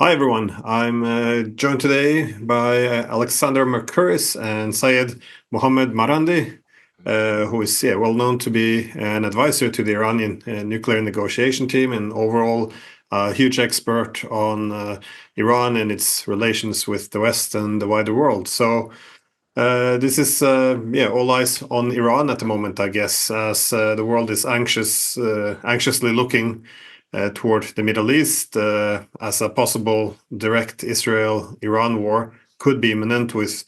Hi everyone, I'm joined today by Alexander Mercouris and Seyed Mohammad Marandi, who is well known to be an advisor to the Iranian nuclear negotiation team and overall a huge expert on Iran and its relations with the West and the wider world. So this is all eyes on Iran at the moment, I guess, as the world is anxiously looking toward the Middle East as a possible direct Israel-Iran war could be imminent with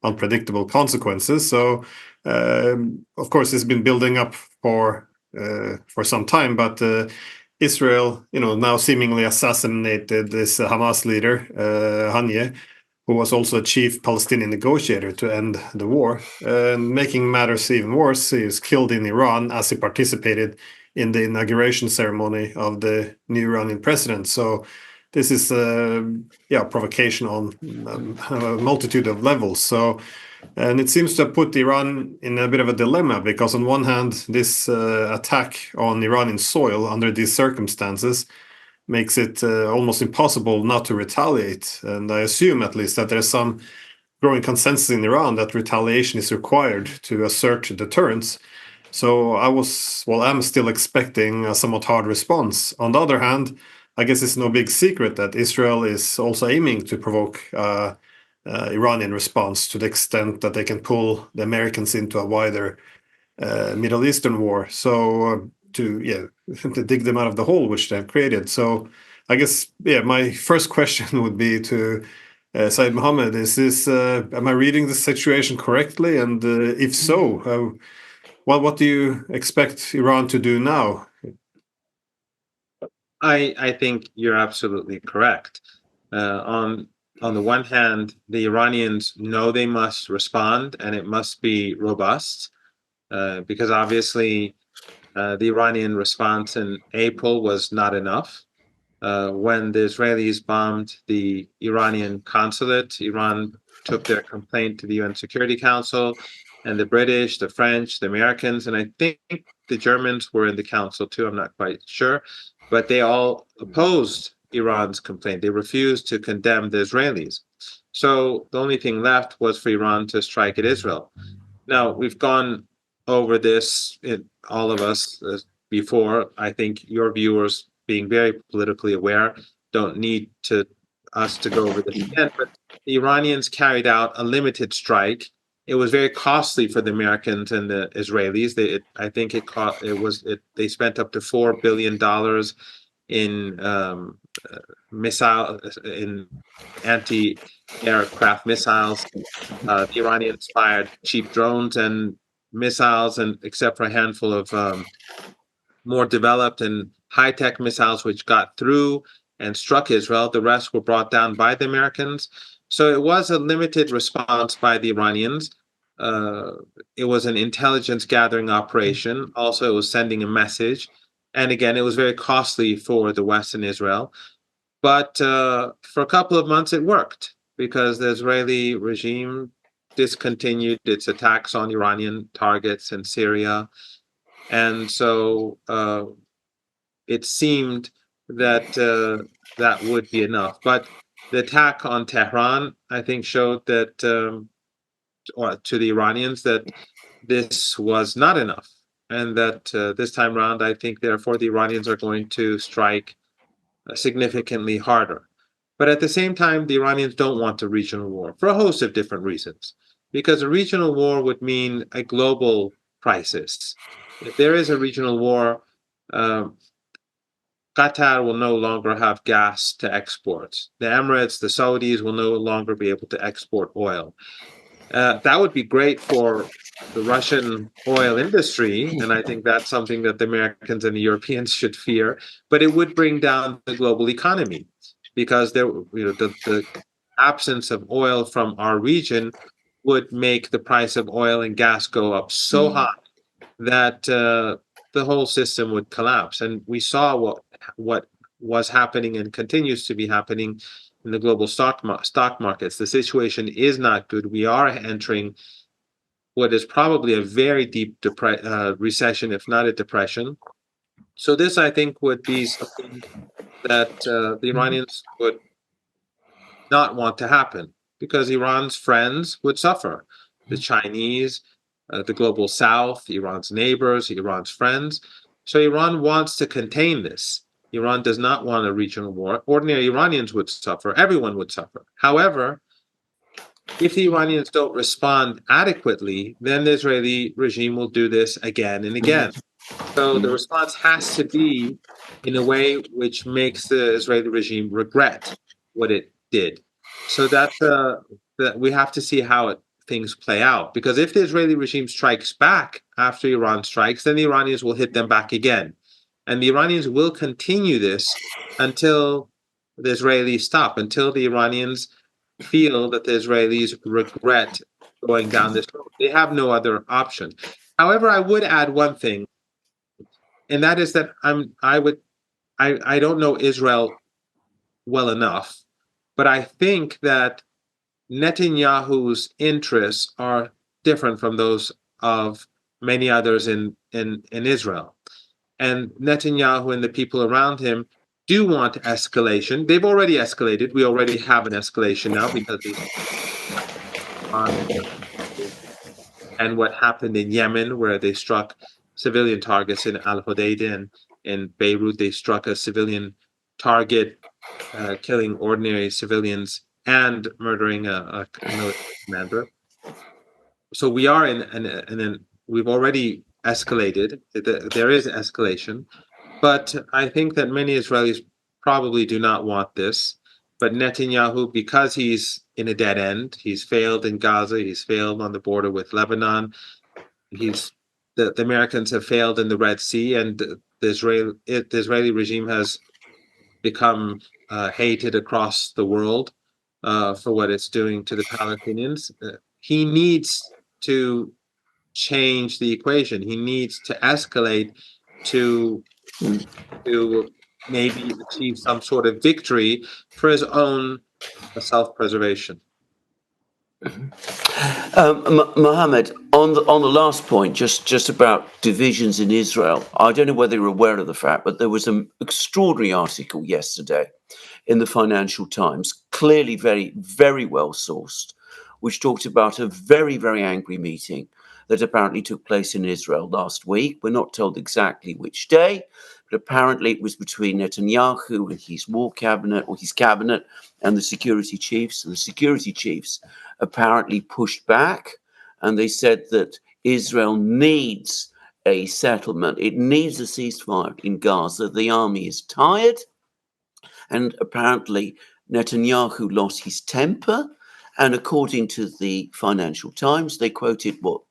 unpredictable consequences. So, of course, it's been building up for some time, but Israel, now seemingly assassinated this Hamas leader, Haniyeh, who was also a chief Palestinian negotiator to end the war. And making matters even worse, he was killed in Iran as he participated in the inauguration ceremony of the new Iranian president. So this is provocation on a multitude of levels. So, and it seems to have put Iran in a bit of a dilemma because on one hand, this attack on Iranian soil under these circumstances makes it almost impossible not to retaliate. And I assume at least that there's some growing consensus in Iran that retaliation is required to assert deterrence. So I'm still expecting a somewhat hard response. On the other hand, I guess it's no big secret that Israel is also aiming to provoke Iranian response to the extent that they can pull the Americans into a wider Middle Eastern war. So to to dig them out of the hole which they've created. So I guess my first question would be to Seyed Mohammed: Is this am I reading the situation correctly? And if so, what do you expect Iran to do now? I think you're absolutely correct. On the one hand, the Iranians know they must respond, and it must be robust, because obviously the Iranian response in April was not enough. When the Israelis bombed the Iranian consulate, Iran took their complaint to the UN Security Council, and the British, the French, the Americans, and I think the Germans were in the council too. I'm not quite sure, but they all opposed Iran's complaint. They refused to condemn the Israelis. So the only thing left was for Iran to strike at Israel. Now, we've gone over this, all of us, before. I think your viewers, being very politically aware, don't need us to go over this again. But the Iranians carried out a limited strike. It was very costly for the Americans and the Israelis. I think they spent up to $4 billion in in anti-aircraft missiles. The Iranians fired cheap drones and missiles, and except for a handful of more developed and high-tech missiles which got through and struck Israel, the rest were brought down by the Americans. So it was a limited response by the Iranians. It was an intelligence gathering operation. Also, it was sending a message. And again, it was very costly for the West and Israel. But for a couple of months, it worked because the Israeli regime discontinued its attacks on Iranian targets in Syria. And so it seemed that that would be enough. But the attack on Tehran, I think, showed that, or to the Iranians, that this was not enough. And that this time around, I think, therefore, the Iranians are going to strike significantly harder. But at the same time, the Iranians don't want a regional war for a host of different reasons. Because a regional war would mean a global crisis. If there is a regional war, Qatar will no longer have gas to export. The Emirates, the Saudis will no longer be able to export oil. That would be great for the Russian oil industry, and I think that's something that the Americans and the Europeans should fear. But it would bring down the global economy because the absence of oil from our region would make the price of oil and gas go up so high that the whole system would collapse. And we saw what was happening and continues to be happening in the global stock markets. The situation is not good. We are entering what is probably a very deep recession, if not a depression. So this, I think, would be something that the Iranians would not want to happen because Iran's friends would suffer. The Chinese, the global South, Iran's neighbors, Iran's friends. So Iran wants to contain this. Iran does not want a regional war. Ordinary Iranians would suffer. Everyone would suffer. However, if the Iranians don't respond adequately, then the Israeli regime will do this again and again. So the response has to be in a way which makes the Israeli regime regret what it did. So that we have to see how things play out. Because if the Israeli regime strikes back after Iran strikes, then the Iranians will hit them back again. And the Iranians will continue this until the Israelis stop, until the Iranians feel that the Israelis regret going down this road. They have no other option. However, I would add one thing, and that is that I don't know Israel well enough, but I think that Netanyahu's interests are different from those of many others in Israel. And Netanyahu and the people around him do want escalation. They've already escalated. We already have an escalation now because and what happened in Yemen, where they struck civilian targets in Al Hodeidah, and in Beirut, they struck a civilian target, killing ordinary civilians and murdering a military commander. So we are we've already escalated. There is escalation, but I think that many Israelis probably do not want this. But Netanyahu, because he's in a dead end, he's failed in Gaza, he's failed on the border with Lebanon, the Americans have failed in the Red Sea, and the Israeli regime has become hated across the world for what it's doing to the Palestinians. He needs to change the equation. He needs to escalate to maybe achieve some sort of victory for his own self-preservation. Mohammed, on the last point, just about divisions in Israel, I don't know whether you're aware of the fact, but there was an extraordinary article yesterday in the Financial Times, clearly very, very well sourced, which talked about a very, very angry meeting that apparently took place in Israel last week. We're not told exactly which day, but apparently it was between Netanyahu and his war cabinet, or his cabinet, and the security chiefs. And the security chiefs apparently pushed back, and they said that Israel needs a settlement. It needs a ceasefire in Gaza. The army is tired, and apparently Netanyahu lost his temper. And according to the Financial Times, they quoted what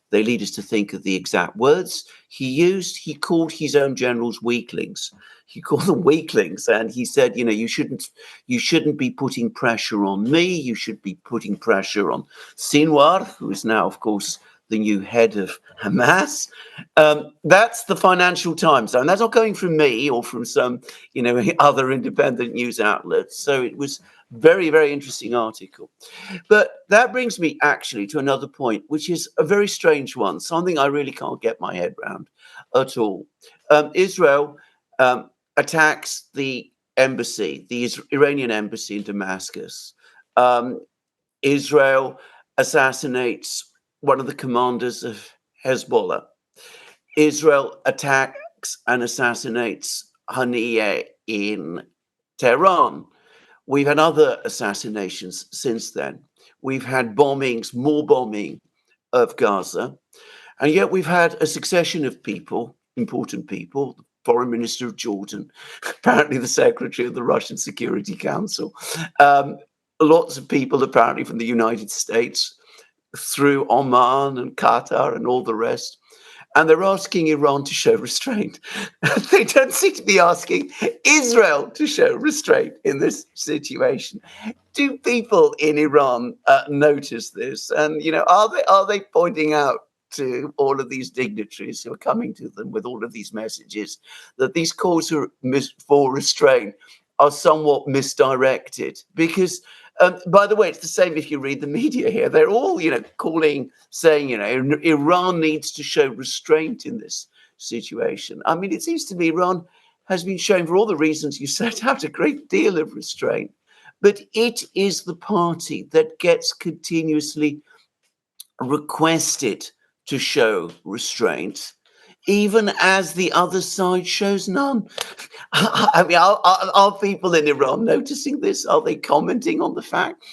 they lead us to think of the exact words he used. He called his own generals weaklings. He called them weaklings, and he said, you shouldn't be putting pressure on me. You should be putting pressure on Sinwar, who is now, of course, the new head of Hamas. That's the Financial Times, and that's not coming from me or from some, other independent news outlets. So it was very, very interesting article. But that brings me actually to another point, which is a very strange one, something I really can't get my head around at all. Israel attacks the embassy, the Iranian embassy in Damascus. Israel assassinates one of the commanders of Hezbollah. Israel attacks and assassinates Haniyeh in Tehran. We've had other assassinations since then. We've had bombings, more bombing of Gaza. And yet we've had a succession of people, important people, the foreign minister of Jordan, apparently the secretary of the Russian Security Council, lots of people apparently from the United States, through Oman and Qatar and all the rest. And they're asking Iran to show restraint. They don't seem to be asking Israel to show restraint in this situation. Do people in Iran notice this? And, are they pointing out to all of these dignitaries who are coming to them with all of these messages that these calls for restraint are somewhat misdirected? Because by the way, it's the same if you read the media here. They're all, saying, Iran needs to show restraint in this situation. I mean, it seems to me Iran has been showing, for all the reasons you set out, a great deal of restraint. but it is the party that gets continuously requested to show restraint, even as the other side shows none. I mean, are people in Iran noticing this? Are they commenting on the fact?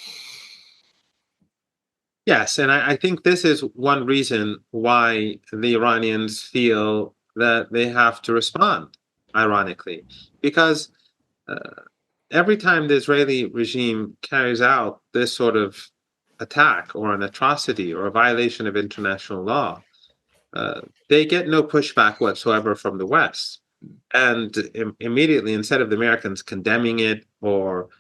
Yes, and I think this is one reason why the Iranians feel that they have to respond, ironically, because every time the Israeli regime carries out this sort of attack or an atrocity or a violation of international law, they get no pushback whatsoever from the West. And immediately, instead of the Americans condemning it or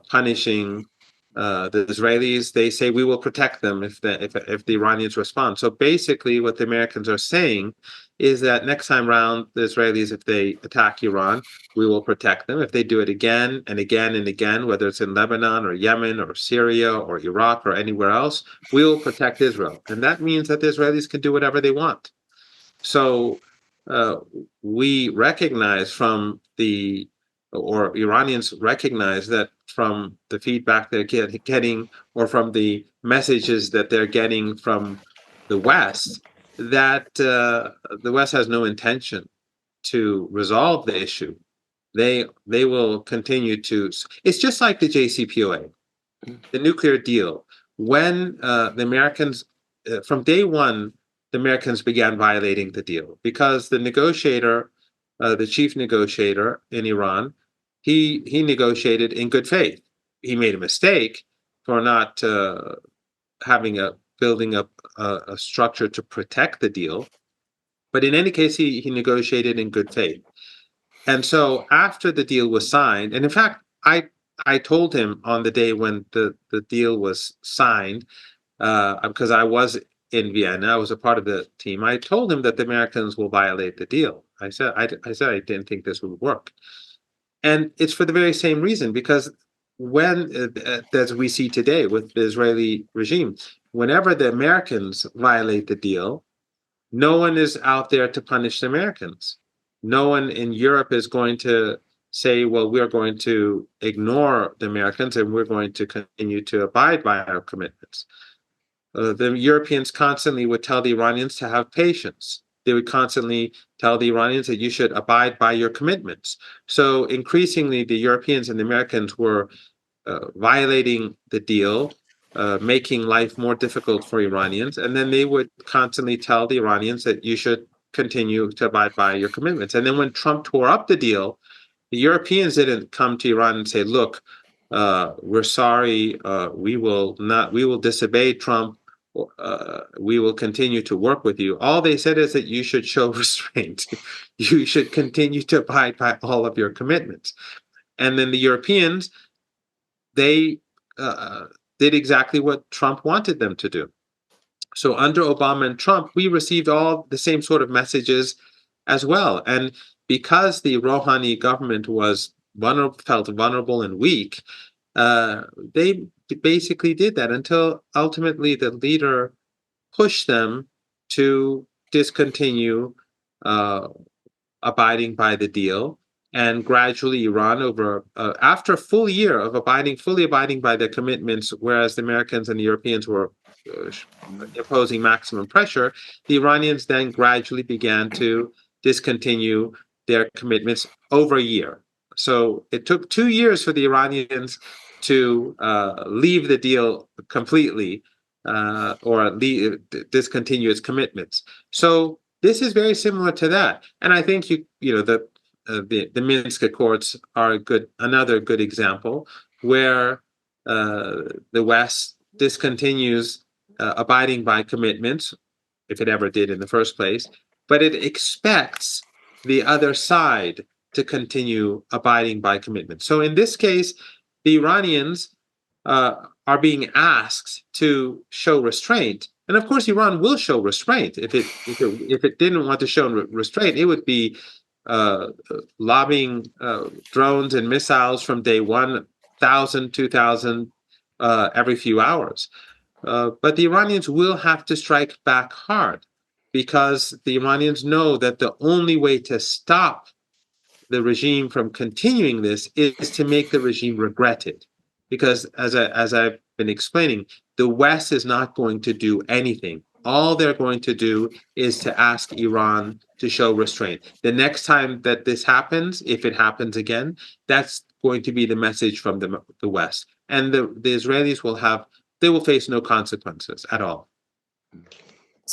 punishing the Israelis, they say we will protect them if the Iranians respond. So basically, what the Americans are saying is that next time round, the Israelis, if they attack Iran, we will protect them. If they do it again and again and again, whether it's in Lebanon or Yemen or Syria or Iraq or anywhere else, we will protect Israel. And that means that the Israelis can do whatever they want. So we recognize or Iranians recognize that from the feedback they're getting or from the messages that they're getting from the West, that the West has no intention to resolve the issue. They will continue to. It's just like the JCPOA, the nuclear deal. When the Americans, from day one, the Americans began violating the deal because the negotiator, the chief negotiator in Iran, he negotiated in good faith. He made a mistake for not building up a structure to protect the deal, but in any case, he negotiated in good faith. And so after the deal was signed, and in fact, I told him on the day when the deal was signed, because I was in Vienna, I was a part of the team. I told him that the Americans will violate the deal. I said I didn't think this would work, and it's for the very same reason, because when, as we see today with the Israeli regime, whenever the Americans violate the deal, no one is out there to punish the Americans. No one in Europe is going to say, well, we're going to ignore the Americans and we're going to continue to abide by our commitments. The Europeans constantly would tell the Iranians to have patience. They would constantly tell the Iranians that you should abide by your commitments. So increasingly, the Europeans and the Americans were violating the deal, making life more difficult for Iranians. And then they would constantly tell the Iranians that you should continue to abide by your commitments. And then when Trump tore up the deal, the Europeans didn't come to Iran and say, look, we're sorry, we will disobey Trump. We will continue to work with you. All they said is that you should show restraint. You should continue to abide by all of your commitments. And then the Europeans, they did exactly what Trump wanted them to do. So under Obama and Trump, we received all the same sort of messages as well. And because the Rouhani government felt vulnerable and weak, they basically did that until ultimately the leader pushed them to discontinue abiding by the deal. And gradually Iran, after a full year of fully abiding by their commitments, whereas the Americans and the Europeans were imposing maximum pressure, the Iranians then gradually began to discontinue their commitments over a year. So it took 2 years for the Iranians to leave the deal completely or discontinue its commitments. So this is very similar to that. And I think the Minsk Accords are another good example where the West discontinues abiding by commitments, if it ever did in the first place, but it expects the other side to continue abiding by commitments. So in this case, the Iranians are being asked to show restraint, and of course, Iran will show restraint. If it didn't want to show restraint, it would be lobbing drones and missiles from day 1,000, 2,000 every few hours. But the Iranians will have to strike back hard, because the Iranians know that the only way to stop the regime from continuing this is to make the regime regret it. because as I've been explaining, the West is not going to do anything. All they're going to do is to ask Iran to show restraint. The next time that this happens, if it happens again, that's going to be the message from the West. And the Israelis will face no consequences at all.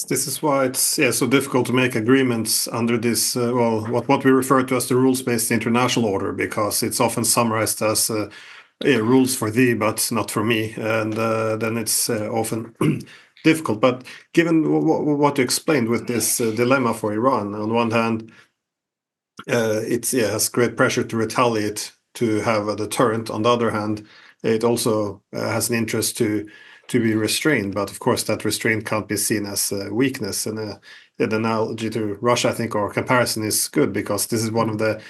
This is why it's so difficult to make agreements under this, what we refer to as the rules-based international order, because it's often summarized as rules for thee, but not for me. And then it's often difficult. But given what you explained with this dilemma for Iran, on one hand, it has great pressure to retaliate, to have a deterrent. On the other hand, it also has an interest to be restrained. But of course, that restraint can't be seen as a weakness. And the analogy to Russia, I think, or comparison is good, because this is one of the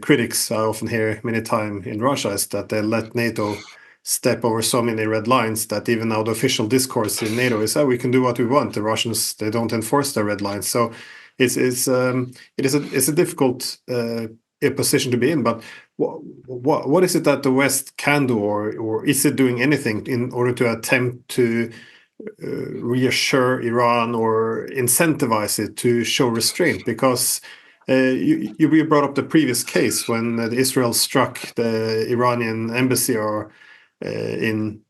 critics I often hear many times in Russia, is that they let NATO step over so many red lines that even now the official discourse in NATO is, we can do what we want. The Russians, they don't enforce their red lines. So it is a difficult position to be in. But what is it that the West can do, or is it doing anything in order to attempt to reassure Iran or incentivize it to show restraint? Because you brought up the previous case when Israel struck the Iranian embassy and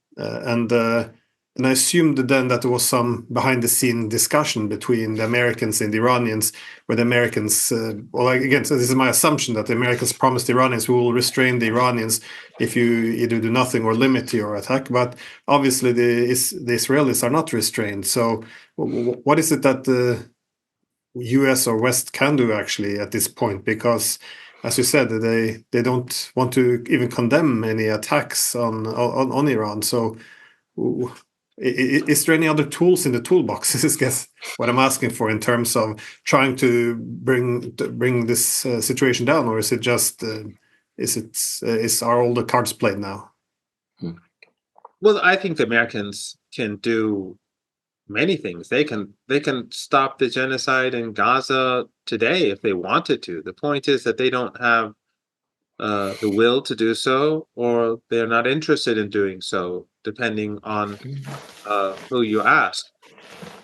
I assumed then that there was some behind-the-scene discussion between the Americans and the Iranians, where the Americans, so this is my assumption, that the Americans promised the Iranians, we will restrain the Iranians if you either do nothing or limit your attack. But obviously the Israelis are not restrained. So what is it that the US or West can do actually at this point? Because, as you said, they don't want to even condemn any attacks on Iran. So is there any other tools in the toolbox? This is, guess, what I'm asking for, in terms of trying to bring this situation down, or is it just are all the cards played now? Well, I think the Americans can do many things. They can stop the genocide in Gaza today if they wanted to. The point is that they don't have the will to do so, or they're not interested in doing so, depending on who you ask.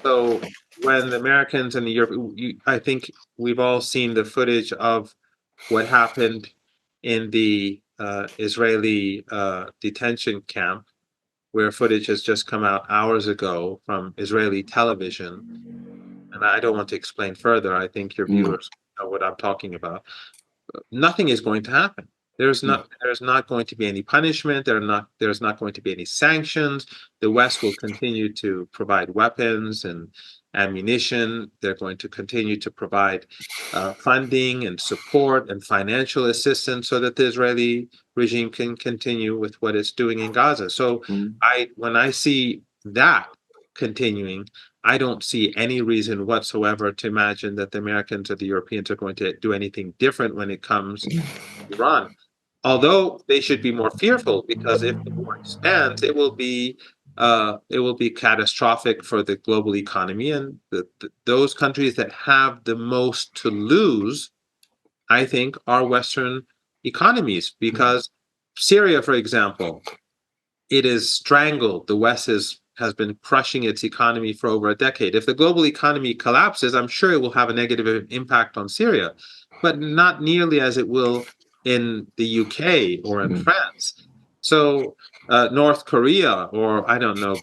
So when the Americans and the Europe, I think we've all seen the footage of what happened in the Israeli detention camp, where footage has just come out hours ago from Israeli television. And I don't want to explain further. I think your viewers know what I'm talking about. Nothing is going to happen. There's not going to be any punishment. There's not going to be any sanctions. The West will continue to provide weapons and ammunition. They're going to continue to provide funding and support and financial assistance so that the Israeli regime can continue with what it's doing in Gaza. So when I see that continuing, I don't see any reason whatsoever to imagine that the Americans or the Europeans are going to do anything different when it comes to Iran. Although they should be more fearful, because if the war expands, it will be catastrophic for the global economy, and those countries that have the most to lose, I think, are Western economies. Because Syria, for example, it is strangled. The West has been crushing its economy for over a decade. If the global economy collapses, I'm sure it will have a negative impact on Syria, but not nearly as it will in the UK or in France. So North Korea, or I don't know,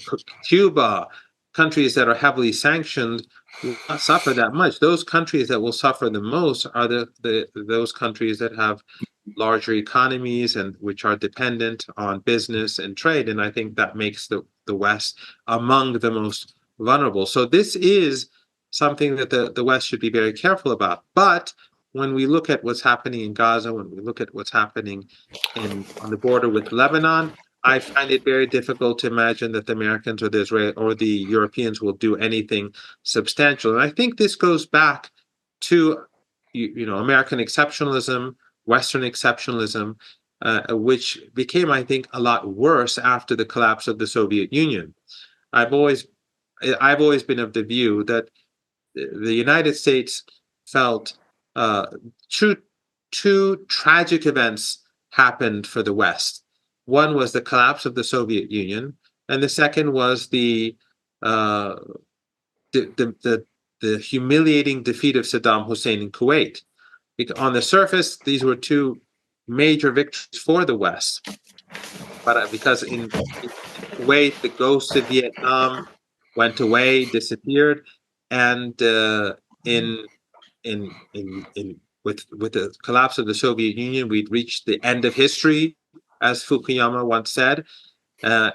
Cuba, countries that are heavily sanctioned, will not suffer that much. Those countries that will suffer the most are those countries that have larger economies and which are dependent on business and trade. And I think that makes the West among the most vulnerable. So this is something that the West should be very careful about. But when we look at what's happening in Gaza, when we look at what's happening on the border with Lebanon, I find it very difficult to imagine that the Americans or the Israel or the Europeans will do anything substantial. And I think this goes back to American exceptionalism, Western exceptionalism, which became, I think, a lot worse after the collapse of the Soviet Union. I've always been of the view that the United States felt two tragic events happened for the West. One was the collapse of the Soviet Union, and the second was the humiliating defeat of Saddam Hussein in Kuwait. On the surface, these were two major victories for the West, but because in Kuwait, the ghost of Vietnam went away, disappeared, and in with the collapse of the Soviet Union, we'd reached the end of history, as Fukuyama once said.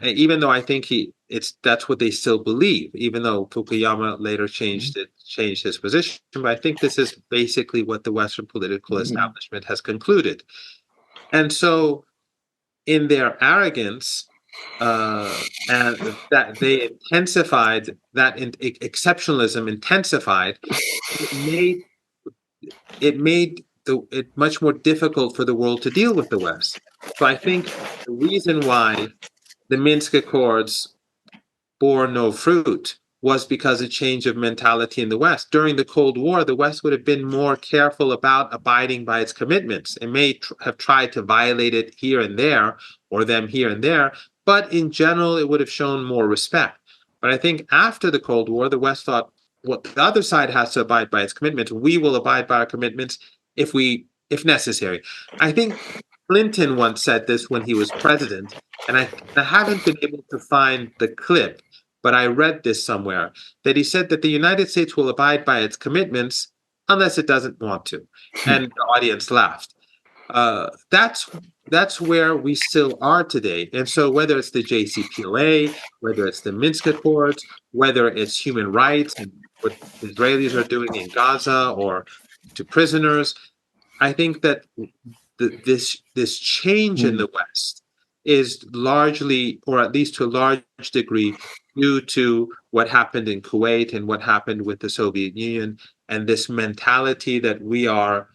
Even though I think that's what they still believe, even though Fukuyama later changed his position. But I think this is basically what the Western political establishment has concluded. And so, in their arrogance, and that they intensified, that exceptionalism intensified, it made it much more difficult for the world to deal with the West. So I think the reason why the Minsk Accords bore no fruit was because of change of mentality in the West. During the Cold War, the West would have been more careful about abiding by its commitments. It may have tried to violate it here and there, or them here and there, but in general, it would have shown more respect. But I think after the Cold War, the West thought, well, the other side has to abide by its commitments. We will abide by our commitments if necessary. I think Clinton once said this when he was president, and I haven't been able to find the clip, but I read this somewhere, that he said that the United States will abide by its commitments unless it doesn't want to. And the audience laughed. That's where we still are today. And so whether it's the JCPOA, whether it's the Minsk Accords, whether it's human rights and what the Israelis are doing in Gaza or to prisoners, I think that this change in the West is largely, or at least to a large degree, due to what happened in Kuwait and what happened with the Soviet Union, and this mentality that we are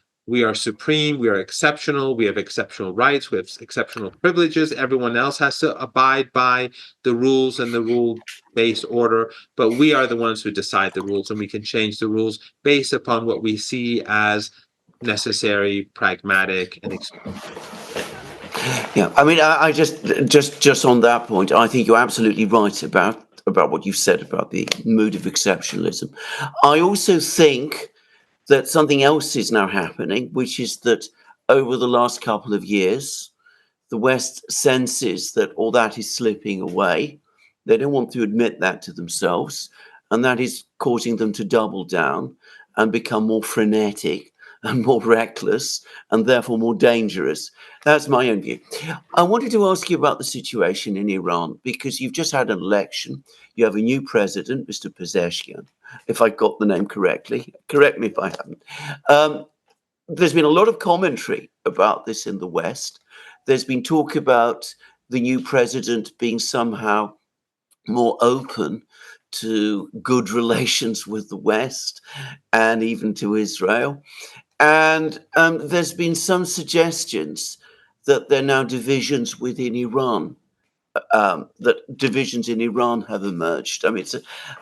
supreme, we are exceptional, we have exceptional rights, we have exceptional privileges. Everyone else has to abide by the rules and the rule-based order, but we are the ones who decide the rules, and we can change the rules based upon what we see as necessary, pragmatic, and Yeah, I mean, I just on that point, I think you're absolutely right about what you've said about the mood of exceptionalism. I also think that something else is now happening, which is that over the last couple of years, the West senses that all that is slipping away. They don't want to admit that to themselves, and that is causing them to double down and become more frenetic and more reckless and therefore more dangerous. That's my own view. I wanted to ask you about the situation in Iran, because you've just had an election. You have a new president, Mr. Pezeshkian, if I got the name correctly. Correct me if I haven't. There's been a lot of commentary about this in the West. There's been talk about the new president being somehow more open to good relations with the West and even to Israel. And there's been some suggestions that there are now divisions within Iran, that divisions in Iran have emerged. I mean,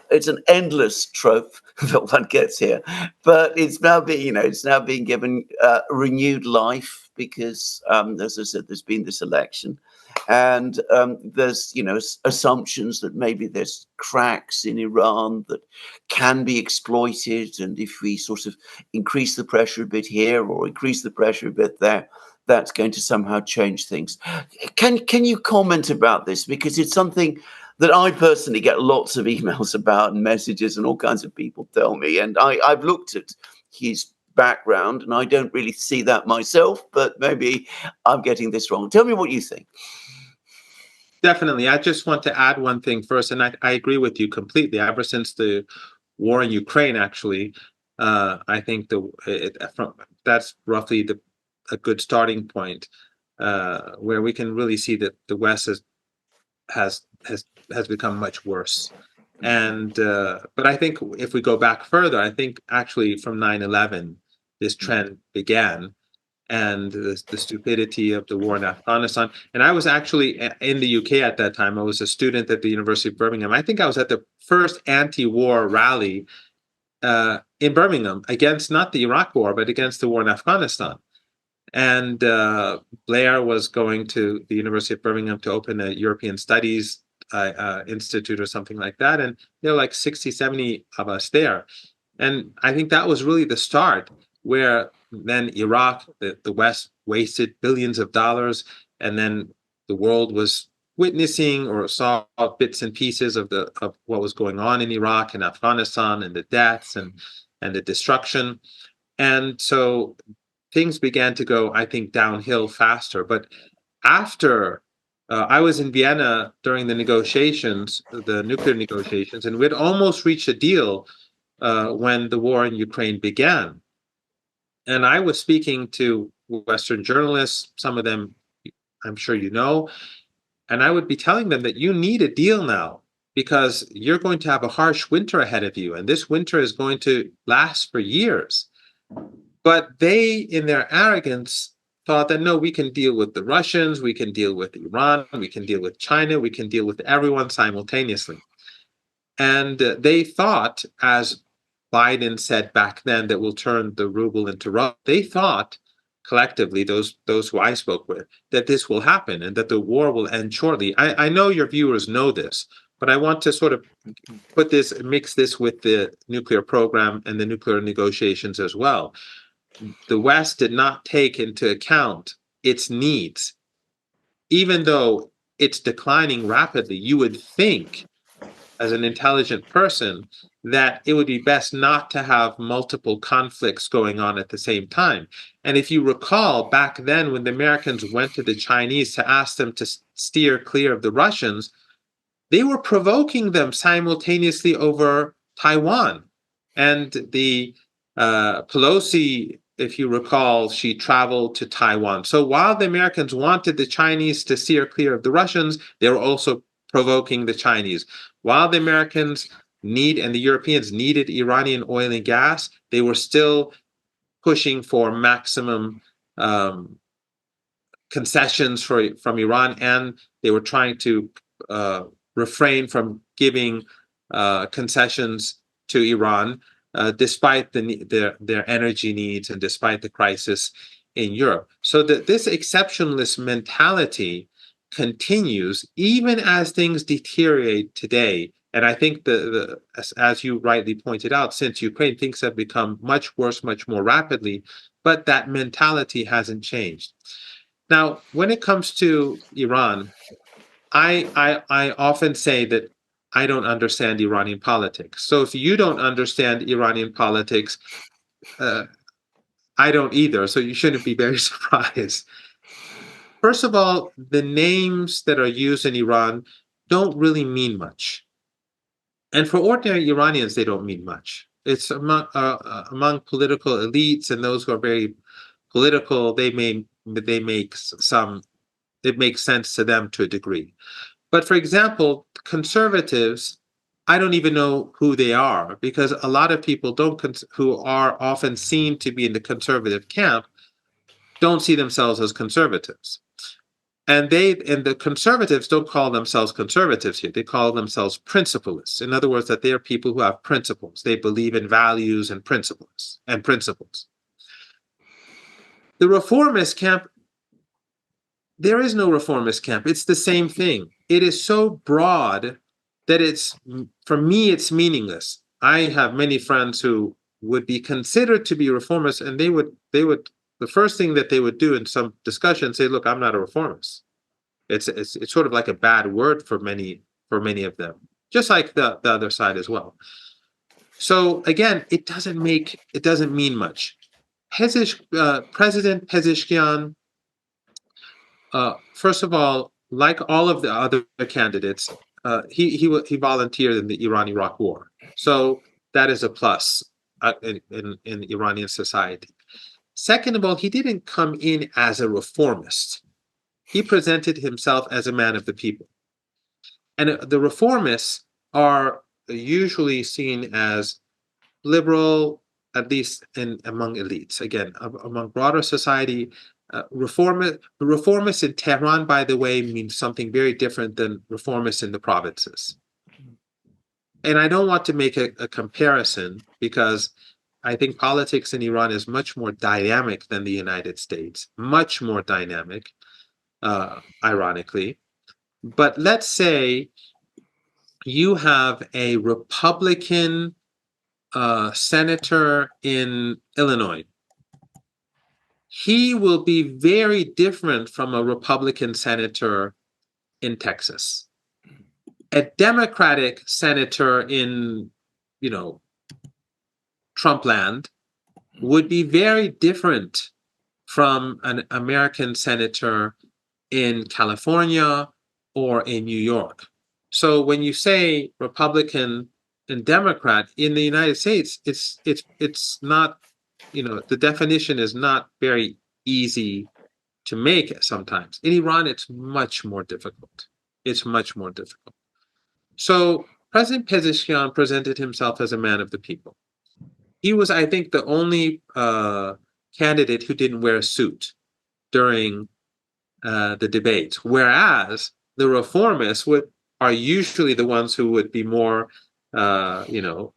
it's an endless trope that one gets here, but it's now being given renewed life because, as I said, there's been this election, and there's assumptions that maybe there's cracks in Iran that can be exploited, and if we sort of increase the pressure a bit here or increase the pressure a bit there, that's going to somehow change things. Can you comment about this? Because it's something that I personally get lots of emails about and messages, and all kinds of people tell me. And I've looked at his background and I don't really see that myself, but maybe I'm getting this wrong. Tell me what you think. Definitely. I just want to add one thing first, and I agree with you completely. Ever since the war in Ukraine, actually, I think that's roughly a good starting point, where we can really see that the West has become much worse. And but I think if we go back further, I think actually from 9/11, this trend began, and the stupidity of the war in Afghanistan. And I was actually in the UK at that time. I was a student at the University of Birmingham. I think I was at the first anti-war rally in Birmingham against not the Iraq war, but against the war in Afghanistan. And Blair was going to the University of Birmingham to open a European Studies institute or something like that. And there were like 60, 70 of us there. And I think that was really the start, where then Iraq, the West wasted billions of dollars, and then the world was witnessing or saw bits and pieces of what was going on in Iraq and Afghanistan, and the deaths and the destruction. And so things began to go, I think, downhill faster. But after I was in Vienna during the negotiations, the nuclear negotiations, and we'd almost reached a deal when the war in Ukraine began. And I was speaking to Western journalists, some of them I'm sure you know, and I would be telling them that you need a deal now, because you're going to have a harsh winter ahead of you, and this winter is going to last for years. But they, in their arrogance, thought that, no, we can deal with the Russians, we can deal with Iran, we can deal with China, we can deal with everyone simultaneously. And they thought, as Biden said back then, that we'll turn the ruble into ruble. They thought collectively, those who I spoke with, that this will happen and that the war will end shortly. I know your viewers know this, but I want to sort of mix this with the nuclear program and the nuclear negotiations as well. The West did not take into account its needs. Even though it's declining rapidly, you would think, as an intelligent person, that it would be best not to have multiple conflicts going on at the same time. And if you recall, back then, when the Americans went to the Chinese to ask them to steer clear of the Russians, they were provoking them simultaneously over Taiwan. And the Pelosi, if you recall, she traveled to Taiwan. So while the Americans wanted the Chinese to steer clear of the Russians, they were also provoking the Chinese. While the Americans and the Europeans needed Iranian oil and gas, they were still pushing for maximum concessions from Iran, and they were trying to refrain from giving concessions to Iran, despite their energy needs and despite the crisis in Europe. So this exceptionalist mentality continues even as things deteriorate today. And I think as you rightly pointed out, since Ukraine, things have become much worse, much more rapidly, but that mentality hasn't changed. Now, when it comes to Iran, I often say that I don't understand Iranian politics. So if you don't understand Iranian politics, I don't either. So you shouldn't be very surprised. First of all, the names that are used in Iran don't really mean much. And for ordinary Iranians, they don't mean much. It's among political elites and those who are very political. It makes sense to them to a degree. But for example, conservatives, I don't even know who they are, because a lot of people who are often seen to be in the conservative camp don't see themselves as conservatives. And the conservatives don't call themselves conservatives here. They call themselves principalists. In other words, that they are people who have principles. They believe in values and principles. The reformist camp, there is no reformist camp. It's the same thing. It is so broad that for me, it's meaningless. I have many friends who would be considered to be reformists, and they would the first thing that they would do in some discussion say, "Look, I'm not a reformist." It's sort of like a bad word for many of them, just like the other side as well. So again, it doesn't mean much. President Pezeshkian, first of all, like all of the other candidates, he volunteered in the Iran-Iraq War, so that is a plus in Iranian society. Second of all, he didn't come in as a reformist. He presented himself as a man of the people. And the reformists are usually seen as liberal, at least among elites. Again, among broader society, reformists in Tehran, by the way, means something very different than reformists in the provinces. And I don't want to make a comparison, because I think politics in Iran is much more dynamic than the United States, much more dynamic, ironically. But let's say you have a Republican senator in Illinois. He will be very different from a Republican senator in Texas. A Democratic senator in, Trump land would be very different from an American senator in California or in New York. So when you say Republican and Democrat in the United States, it's not, the definition is not very easy to make sometimes. In Iran, it's much more difficult. It's much more difficult. So President Pezeshkian presented himself as a man of the people. He was, I think, the only candidate who didn't wear a suit during the debates, whereas the reformists are usually the ones who would be more, the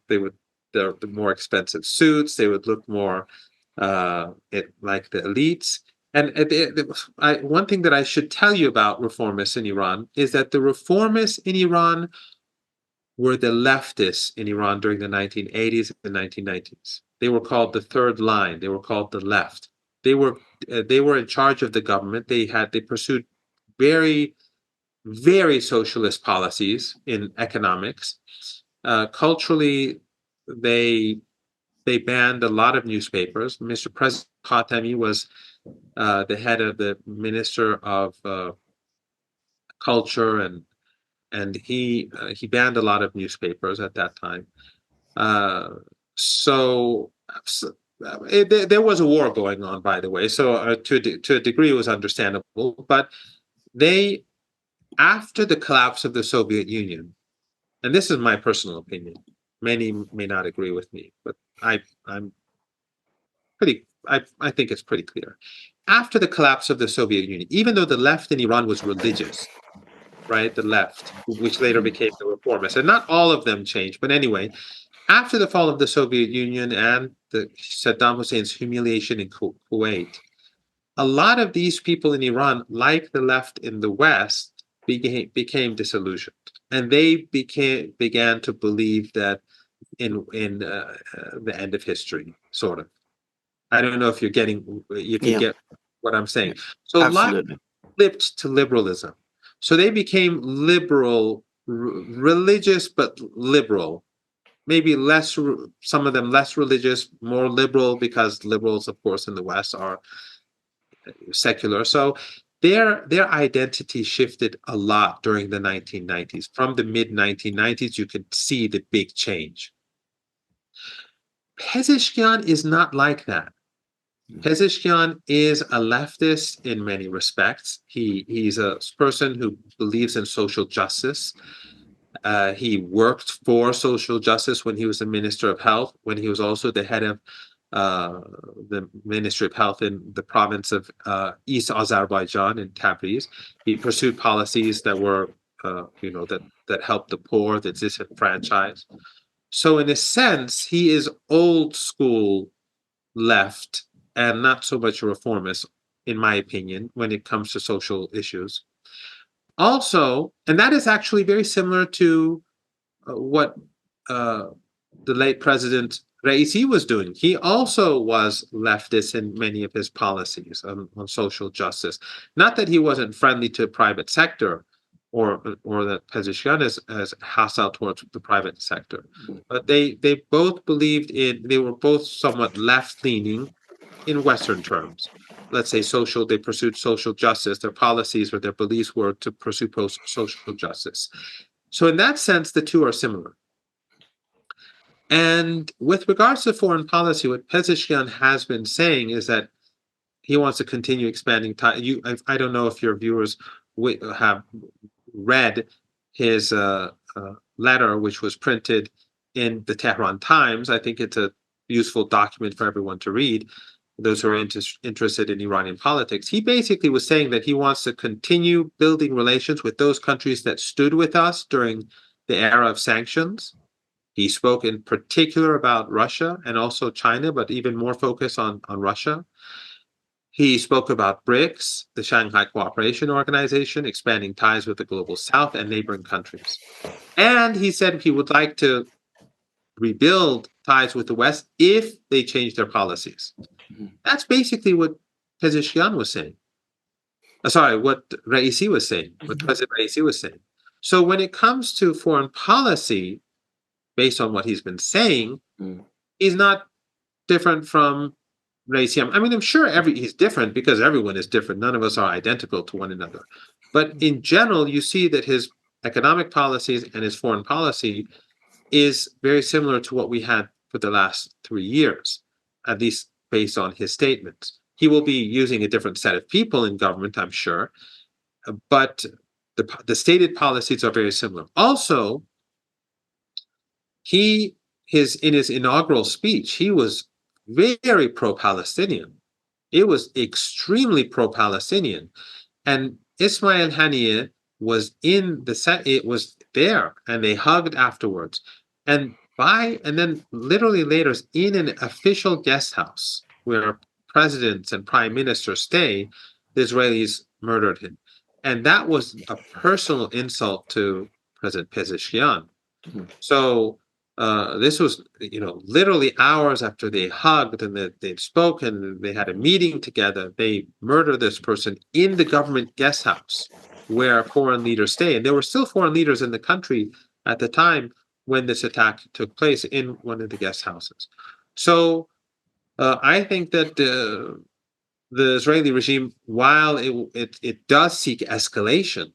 more expensive suits. They would look more like the elites. And one thing that I should tell you about reformists in Iran is that the reformists in Iran were the leftists in Iran during the 1980s and 1990s. They were called the third line. They were called the left. They were in charge of the government. They pursued very, very socialist policies in economics. Culturally, they banned a lot of newspapers. Mr. President Khatami was the head of the Minister of Culture, and he banned a lot of newspapers at that time. There was a war going on, by the way. So to a degree, it was understandable. But after the collapse of the Soviet Union, and this is my personal opinion, many may not agree with me, but I think it's pretty clear. After the collapse of the Soviet Union, even though the left in Iran was religious, right, the left, which later became the reformists, and not all of them changed, but anyway, after the fall of the Soviet Union and Saddam Hussein's humiliation in Kuwait, a lot of these people in Iran, like the left in the West, became disillusioned, and they began to believe that in the end of history, sort of. I don't know if you get what I'm saying. So absolutely. a lot flipped to liberalism. So they became liberal, religious, but liberal. Maybe less, some of them less religious, more liberal, because liberals, of course, in the West are secular. So their identity shifted a lot during the 1990s. From the mid-1990s, you could see the big change. Pezeshkian is not like that. Pezeshkian is a leftist in many respects. He's a person who believes in social justice. He worked for social justice when he was the Minister of Health, when he was also the head of the Ministry of Health in the province of East Azerbaijan in Tabriz. He pursued policies that were, that helped the poor, the disenfranchised. So in a sense, he is old school left and not so much a reformist, in my opinion, when it comes to social issues. Also, and that is actually very similar to what the late President Raisi was doing. He also was leftist in many of his policies on social justice. Not that he wasn't friendly to the private sector, or that Pezeshkian is hostile towards the private sector, but they both they were both somewhat left-leaning in Western terms. Let's say they pursued social justice. Their policies or their beliefs were to pursue social justice. So in that sense, the two are similar. And with regards to foreign policy, what Pezeshkian has been saying is that he wants to continue expanding. I don't know if your viewers have read his letter, which was printed in the Tehran Times. I think it's a useful document for everyone to read, those who are interested in Iranian politics. He basically was saying that he wants to continue building relations with those countries that stood with us during the era of sanctions, He spoke in particular about Russia and also China, but even more focus on Russia. He spoke about BRICS, the Shanghai Cooperation Organization, expanding ties with the global south and neighboring countries. And he said he would like to rebuild ties with the West if they change their policies. That's basically what Pezeshkian was saying. What Raisi was saying, what President Raisi was saying. So when it comes to foreign policy, based on what he's been saying, he's not different from Raisi. I mean, I'm sure he's different because everyone is different. None of us are identical to one another. But in general, you see that his economic policies and his foreign policy is very similar to what we had for the last 3 years, at least based on his statements. He will be using a different set of people in government, I'm sure, but the stated policies are very similar. Also, in his inaugural speech, he was very pro-Palestinian. It was extremely pro-Palestinian, and Ismail Haniyeh was in the set. It was there, and they hugged afterwards, and then literally later in an official guest house where presidents and prime ministers stay, the Israelis murdered him, and that was a personal insult to President Pezeshkian. So this was, literally hours after they hugged and they'd spoken, and they had a meeting together. They murdered this person in the government guest house where foreign leaders stay. And there were still foreign leaders in the country at the time when this attack took place in one of the guest houses. So I think that the Israeli regime, while it does seek escalation,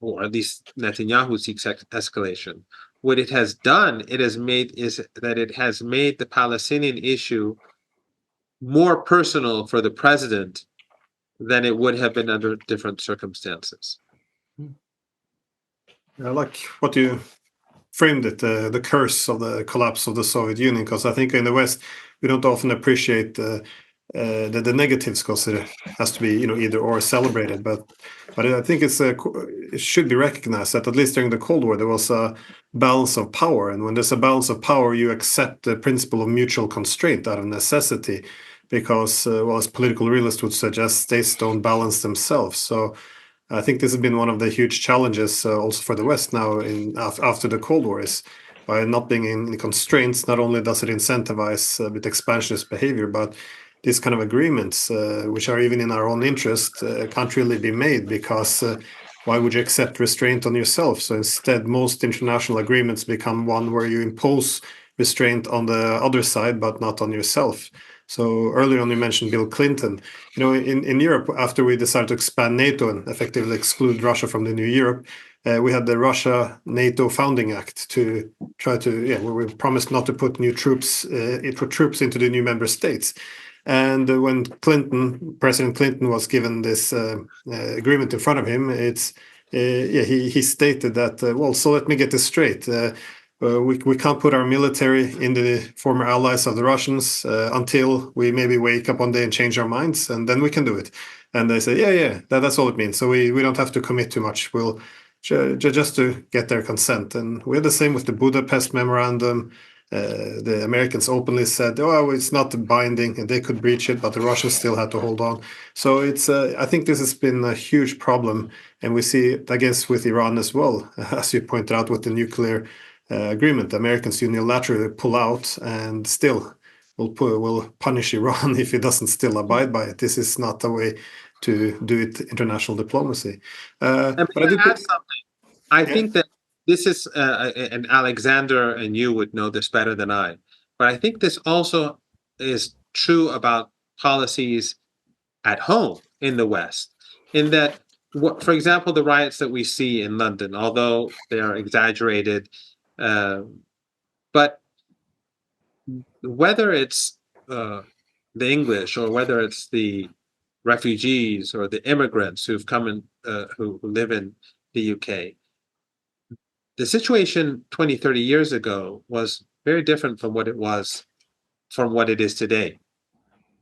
or at least Netanyahu seeks escalation, what it has done, it has made the Palestinian issue more personal for the president than it would have been under different circumstances. I like what you framed it, the curse of the collapse of the Soviet Union, because I think in the West we don't often appreciate the negatives, because it has to be either or celebrated. But I think it should be recognized that at least during the Cold War there was a balance of power, and when there's a balance of power, you accept the principle of mutual constraint out of necessity, because as political realists would suggest, states don't balance themselves. So I think this has been one of the huge challenges also for the West now after the Cold War, is by not being in constraints. Not only does it incentivize with expansionist behavior, but these kind of agreements, which are even in our own interest, can't really be made, because why would you accept restraint on yourself? So instead, most international agreements become one where you impose restraint on the other side, but not on yourself. So earlier on, you mentioned Bill Clinton. In Europe, after we decided to expand NATO and effectively exclude Russia from the new Europe, we had the Russia-NATO Founding Act to try to, where we promised not to put troops into the new member states. And when President Clinton was given this agreement in front of him, he stated that, so let me get this straight. We can't put our military in the former allies of the Russians until we maybe wake up one day and change our minds, and then we can do it. And they say, that's all it means. So we don't have to commit too much. We'll just to get their consent. And we had the same with the Budapest Memorandum. The Americans openly said, it's not binding, and they could breach it, but the Russians still had to hold on. So I think this has been a huge problem, and we see it, I guess, with Iran as well, as you pointed out with the nuclear agreement. The Americans unilaterally pull out, and still will punish Iran if it doesn't still abide by it. This is not the way to do it, international diplomacy. But I did add something. I think that this is, and Alexander and you would know this better than I, but I think this also is true about policies at home in the West, in that, for example, the riots that we see in London, although they are exaggerated, but whether it's the English, or whether it's the refugees or the immigrants who've come in, who live in the UK, the situation 20, 30 years ago was very different from what it is today.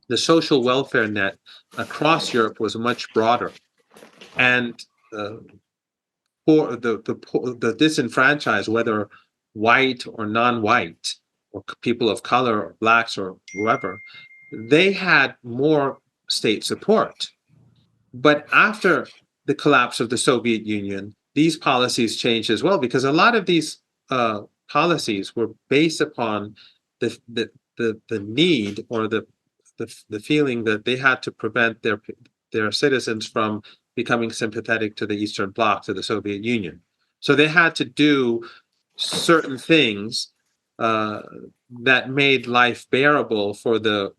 The social welfare net across Europe was much broader. And poor, the disenfranchised, whether white or non-white, or people of color, or blacks, or whoever, they had more state support. But after the collapse of the Soviet Union, these policies changed as well, because a lot of these policies were based upon the need, or the feeling that they had to prevent their citizens from becoming sympathetic to the Eastern Bloc, to the Soviet Union. So they had to do certain things that made life bearable for the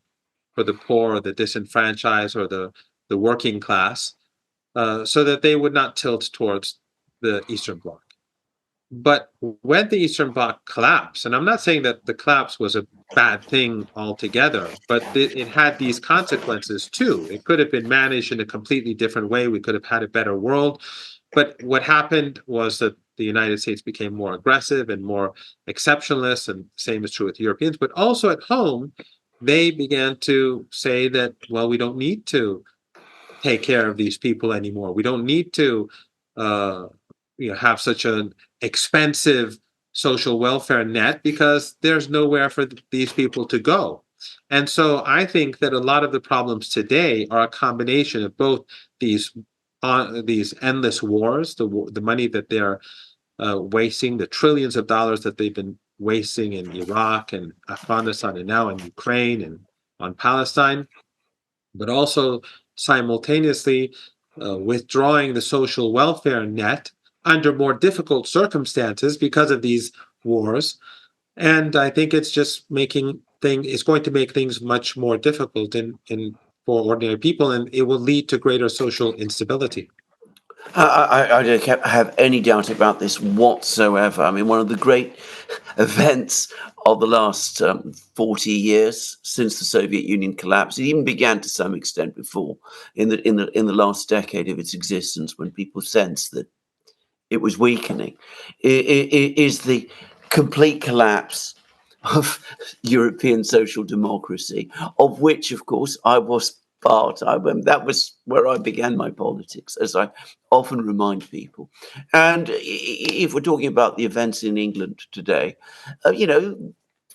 poor, or the disenfranchised, or the working class, so that they would not tilt towards the Eastern Bloc. But when the Eastern Bloc collapsed, and I'm not saying that the collapse was a bad thing altogether, but it had these consequences too. It could have been managed in a completely different way. We could have had a better world. But what happened was that the United States became more aggressive and more exceptionalist, and same is true with Europeans. But also at home, they began to say that, well, we don't need to take care of these people anymore. We don't need to have such an expensive social welfare net, because there's nowhere for these people to go. And so I think that a lot of the problems today are a combination of both these endless wars, the money that they're wasting, the trillions of dollars that they've been wasting in Iraq and Afghanistan, and now in Ukraine and on Palestine, but also simultaneously withdrawing the social welfare net under more difficult circumstances because of these wars. And I think it's just it's going to make things much more difficult for ordinary people, and it will lead to greater social instability. I don't have any doubt about this whatsoever. I mean, one of the great events of the last 40 years since the Soviet Union collapsed, it even began to some extent before, in the last decade of its existence, when people sensed that it was weakening, is the complete collapse of European social democracy, of which, of course, I was part. That was where I began my politics, as I often remind people. And if we're talking about the events in England today,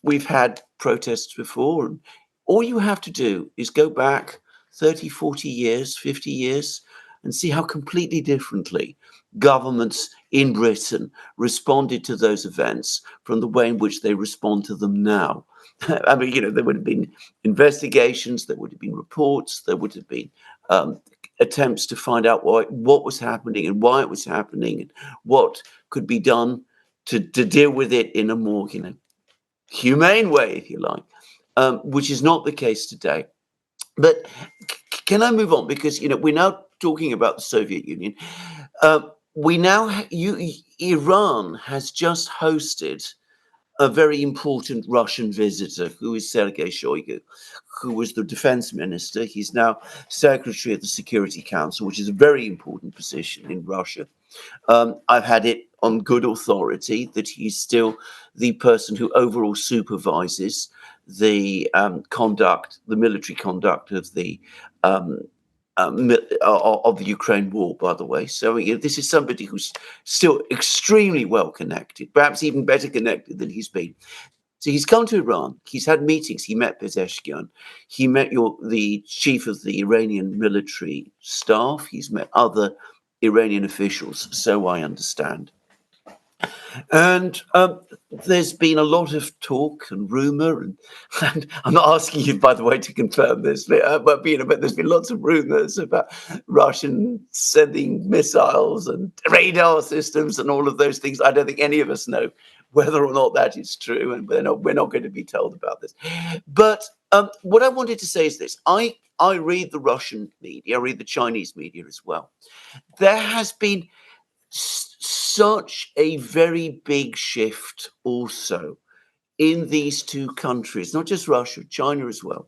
we've had protests before, and all you have to do is go back 30, 40 years, 50 years, and see how completely differently governments in Britain responded to those events from the way in which they respond to them now. I mean, there would have been investigations, there would have been reports, there would have been attempts to find out what was happening and why it was happening, and what could be done to deal with it in a more, humane way, if you like, which is not the case today. But can I move on? Because, we're now talking about the Soviet Union. Iran has just hosted a very important Russian visitor, who is Sergei Shoigu, who was the defense minister. He's now secretary of the Security Council, which is a very important position in Russia. I've had it on good authority that he's still the person who overall supervises the military conduct of the Ukraine war, by the way. So this is somebody who's still extremely well connected, perhaps even better connected than he's been. So he's come to Iran. He's had meetings. He met Pezeshkian. He met the chief of the Iranian military staff. He's met other Iranian officials, so I understand. And there's been a lot of talk and rumor, and I'm not asking you, by the way, to confirm this, but there's been lots of rumors about Russian sending missiles and radar systems and all of those things. I don't think any of us know whether or not that is true, and we're not going to be told about this. But what I wanted to say is this: I read the Russian media, I read the Chinese media as well. There has been such a very big shift also in these two countries, not just Russia, China as well,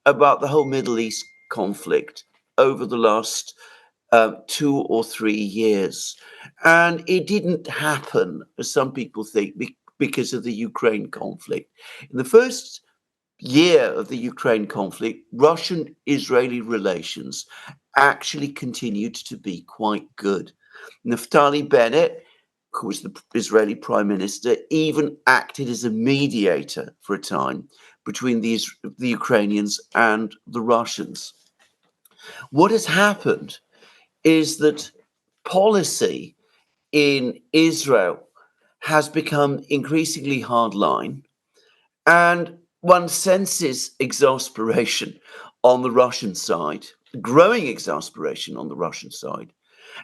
about the whole Middle East conflict over the last 2 or 3 years. And it didn't happen, as some people think, because of the Ukraine conflict. In the first year of the Ukraine conflict, Russian-Israeli relations actually continued to be quite good. Naftali Bennett, who was the Israeli prime minister, even acted as a mediator for a time between the Ukrainians and the Russians. What has happened is that policy in Israel has become increasingly hardline, and one senses exasperation on the Russian side, growing exasperation on the Russian side,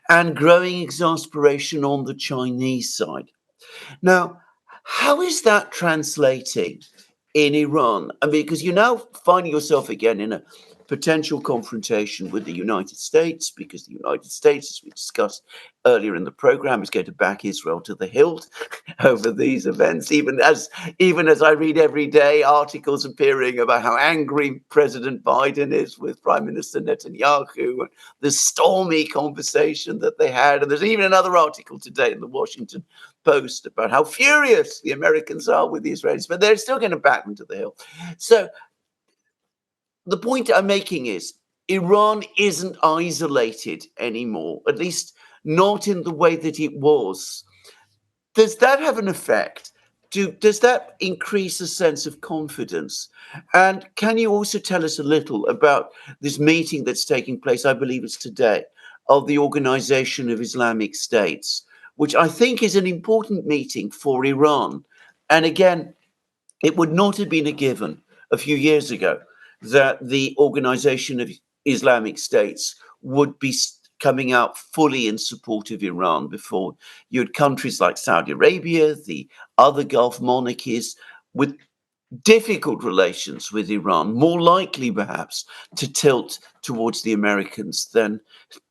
and growing exasperation on the Chinese side. Now, how is that translating in Iran? I mean, because you're now finding yourself again in a potential confrontation with the United States, because the United States, as we discussed earlier in the program, is going to back Israel to the hilt over these events, even as I read every day articles appearing about how angry President Biden is with Prime Minister Netanyahu, and the stormy conversation that they had. And there's even another article today in the Washington Post about how furious the Americans are with the Israelis, but they're still going to back them to the hill. So the point I'm making is Iran isn't isolated anymore, at least not in the way that it was. Does that have an effect? Does that increase a sense of confidence? And can you also tell us a little about this meeting that's taking place, I believe it's today, of the Organization of Islamic States, which I think is an important meeting for Iran. And again, it would not have been a given a few years ago that the Organization of Islamic States would be coming out fully in support of Iran before you had countries like Saudi Arabia, the other Gulf monarchies, with difficult relations with Iran, more likely perhaps to tilt towards the Americans than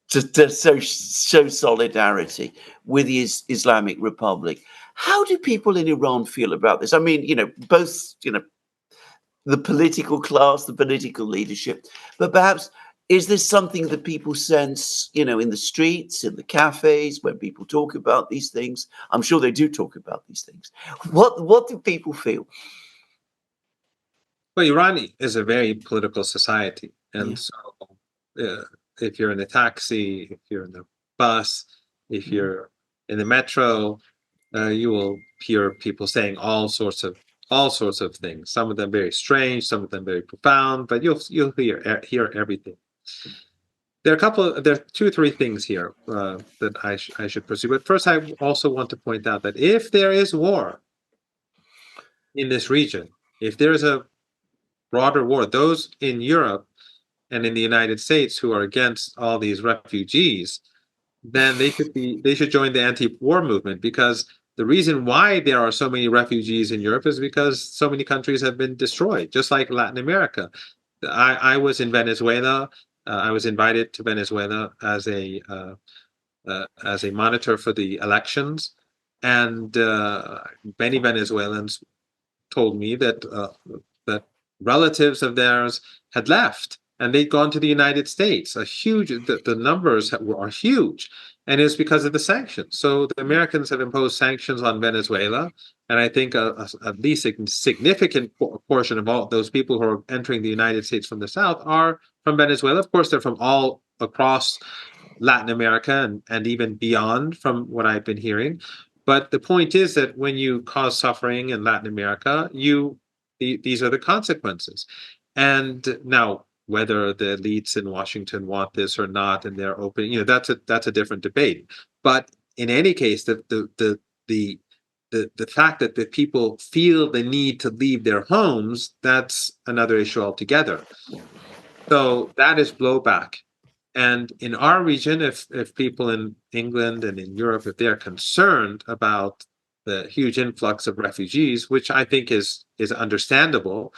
to show solidarity with the Islamic Republic. How do people in Iran feel about this? I mean, both, the political class, the political leadership, but perhaps is this something that people sense, in the streets, in the cafes, when people talk about these things? I'm sure they do talk about these things. What do people feel? Well, Iran is a very political society. And so if you're in a taxi, if you're in the bus, if you're in the metro, you will hear people saying all sorts of things. Some of them very strange, some of them very profound, but you'll hear everything. There are two or three things here that I should pursue. But first, I also want to point out that if there is war in this region, if there is a broader war, those in Europe and in the United States who are against all these refugees, then they should join the anti-war movement, because the reason why there are so many refugees in Europe is because so many countries have been destroyed, just like Latin America. I was in Venezuela. I was invited to Venezuela as a monitor for the elections, and many Venezuelans told me that that relatives of theirs had left and they'd gone to the United States. The numbers are huge, and it's because of the sanctions. So the Americans have imposed sanctions on Venezuela, and I think at least a significant portion of all those people who are entering the United States from the south are from Venezuela. Of course, they're from all across Latin America and even beyond, from what I've been hearing. But the point is that when you cause suffering in Latin America, these are the consequences. And now, whether the elites in Washington want this or not, and they're open, that's a different debate. But in any case, the fact that the people feel the need to leave their homes, that's another issue altogether. So that is blowback. And in our region, if people in England and in Europe, if they're concerned about the huge influx of refugees, which I think is understandable,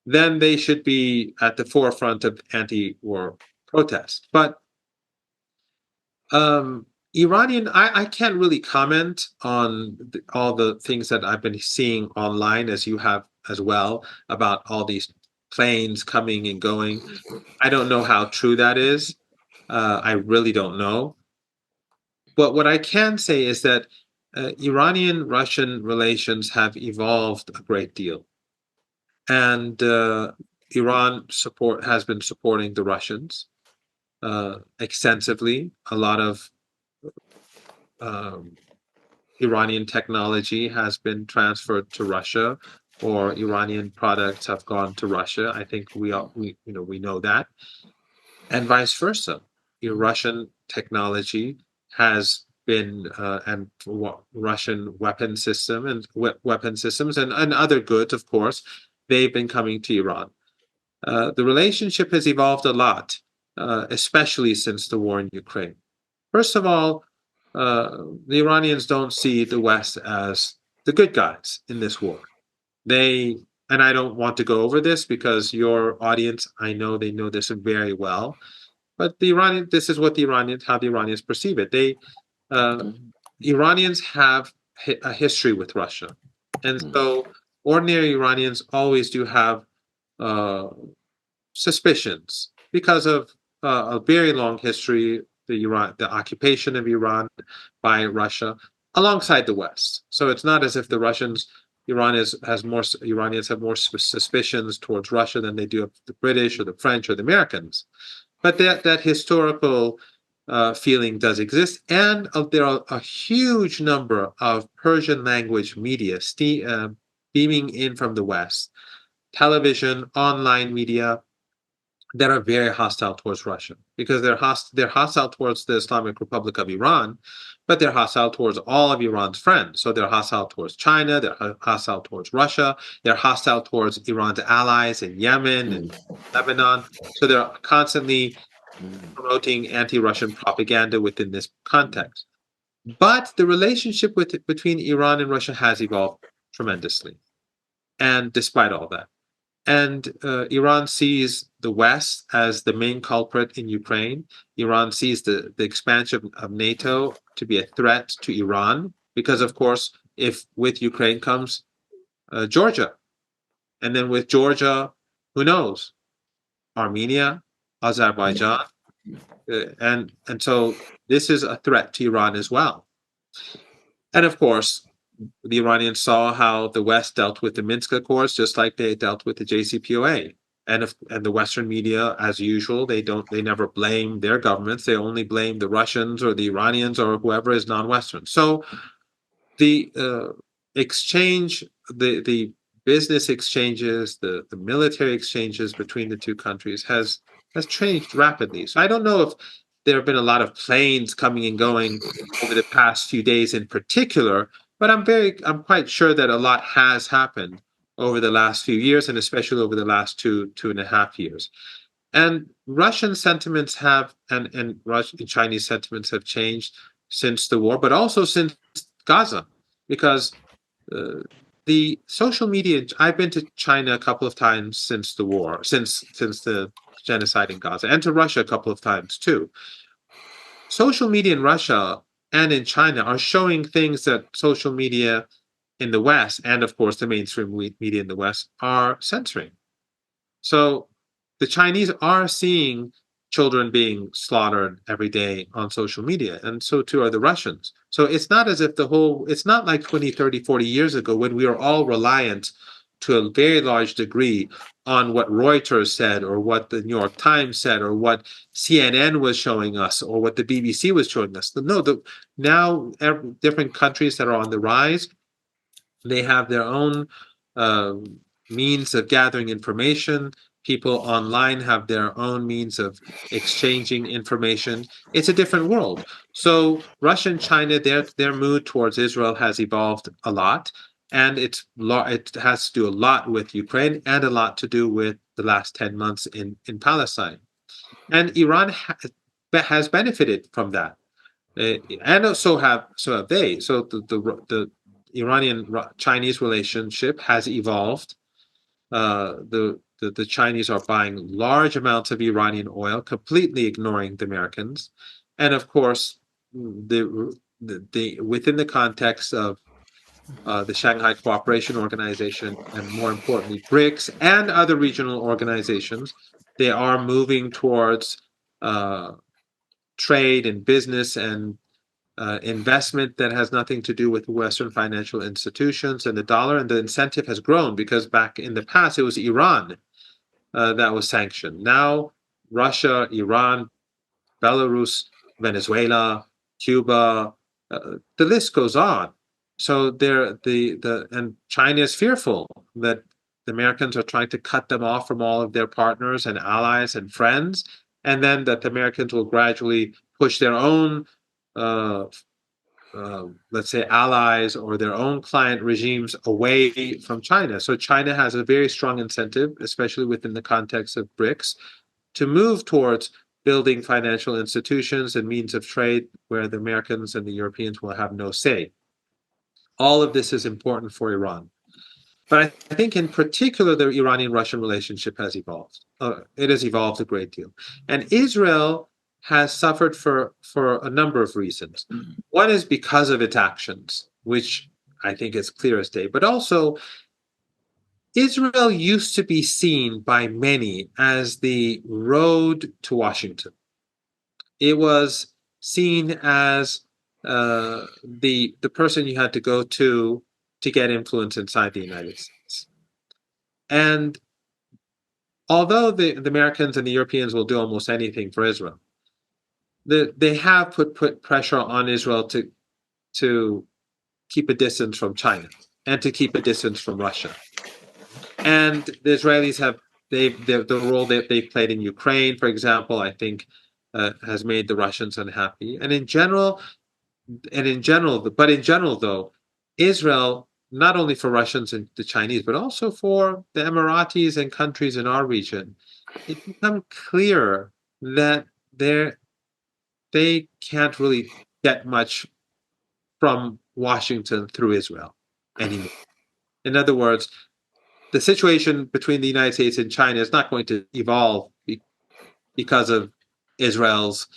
then they should be at the forefront of anti-war protests. But Iranian, I can't really comment on all the things that I've been seeing online, as you have as well, about all these planes coming and going. I don't know how true that is. I really don't know. But what I can say is that Iranian-Russian relations have evolved a great deal. And Iran has been supporting the Russians extensively. A lot of Iranian technology has been transferred to Russia, or Iranian products have gone to Russia. I think we know that, and vice versa. Russian technology has been and Russian weapon systems and other goods, of course, they've been coming to Iran. The relationship has evolved a lot, especially since the war in Ukraine. First of all, the Iranians don't see the West as the good guys in this war. And I don't want to go over this because your audience, I know they know this very well. But this is what how the Iranians perceive it. Iranians have a history with Russia, and so ordinary Iranians always do have suspicions because of a very long history, the occupation of Iran by Russia alongside the West. So it's not as if Iranians have more suspicions towards Russia than they do of the British or the French or the Americans. But that historical feeling does exist, and there are a huge number of Persian language media beaming in from the West, television, online media, that are very hostile towards Russia, because they're hostile towards the Islamic Republic of Iran, but they're hostile towards all of Iran's friends. So they're hostile towards China, they're hostile towards Russia, they're hostile towards Iran's allies in Yemen and Lebanon. So they're constantly promoting anti-Russian propaganda within this context. But the relationship between Iran and Russia has evolved tremendously, and despite all that. And Iran sees the West as the main culprit in Ukraine. Iran sees the expansion of NATO to be a threat to Iran, because, of course, if with Ukraine comes Georgia, and then with Georgia, who knows, Armenia, Azerbaijan, and so this is a threat to Iran as well. And of course, the Iranians saw how the West dealt with the Minsk Accords, just like they dealt with the JCPOA. And the Western media, as usual, they never blame their governments. They only blame the Russians or the Iranians or whoever is non-Western. So the exchange, the business exchanges, the military exchanges between the two countries has changed rapidly. So I don't know if there have been a lot of planes coming and going over the past few days in particular, but I'm quite sure that a lot has happened over the last few years, and especially over the last 2.5 years. And Russian sentiments and Chinese sentiments have changed since the war, but also since Gaza, because the social media. I've been to China a couple of times since the war, since the genocide in Gaza, and to Russia a couple of times too. Social media in Russia and in China are showing things that social media in the West, and of course the mainstream media in the West, are censoring. So the Chinese are seeing children being slaughtered every day on social media, and so too are the Russians. So it's not as if it's not like 20, 30, 40 years ago when we were all reliant to a very large degree on what Reuters said, or what the New York Times said, or what CNN was showing us, or what the BBC was showing us. Now different countries that are on the rise, they have their own means of gathering information. People online have their own means of exchanging information. It's a different world. So Russia and China, their mood towards Israel has evolved a lot. And it has to do a lot with Ukraine, and a lot to do with the last 10 months in Palestine. And Iran has benefited from that. And so have they. So the Iranian-Chinese relationship has evolved. The Chinese are buying large amounts of Iranian oil, completely ignoring the Americans. And of course, within the context of the Shanghai Cooperation Organization, and more importantly, BRICS and other regional organizations, they are moving towards trade and business and investment that has nothing to do with Western financial institutions and the dollar. And the incentive has grown, because back in the past, it was Iran that was sanctioned. Now, Russia, Iran, Belarus, Venezuela, Cuba, The list goes on. So and China is fearful that the Americans are trying to cut them off from all of their partners and allies and friends, and then that the Americans will gradually push their own, let's say, allies or their own client regimes away from China. So China has a very strong incentive, especially within the context of BRICS, to move towards building financial institutions and means of trade where the Americans and the Europeans will have no say. All of this is important for Iran. But I think in particular, the Iranian-Russian relationship has evolved. It has evolved a great deal. And Israel has suffered for a number of reasons. One is because of its actions, which I think is clear as day. But also, Israel used to be seen by many as the road to Washington. It was seen as the person you had to go to get influence inside the United States. And although the Americans and the Europeans will do almost anything for Israel, they have put pressure on Israel to keep a distance from China and to keep a distance from Russia. And the Israelis have the role that they've played in Ukraine, for example, I think has made the Russians unhappy. And in general, though, Israel, not only for Russians and the Chinese, but also for the Emiratis and countries in our region, it's become clear that they can't really get much from Washington through Israel anymore. In other words, the situation between the United States and China is not going to evolve because of Israel's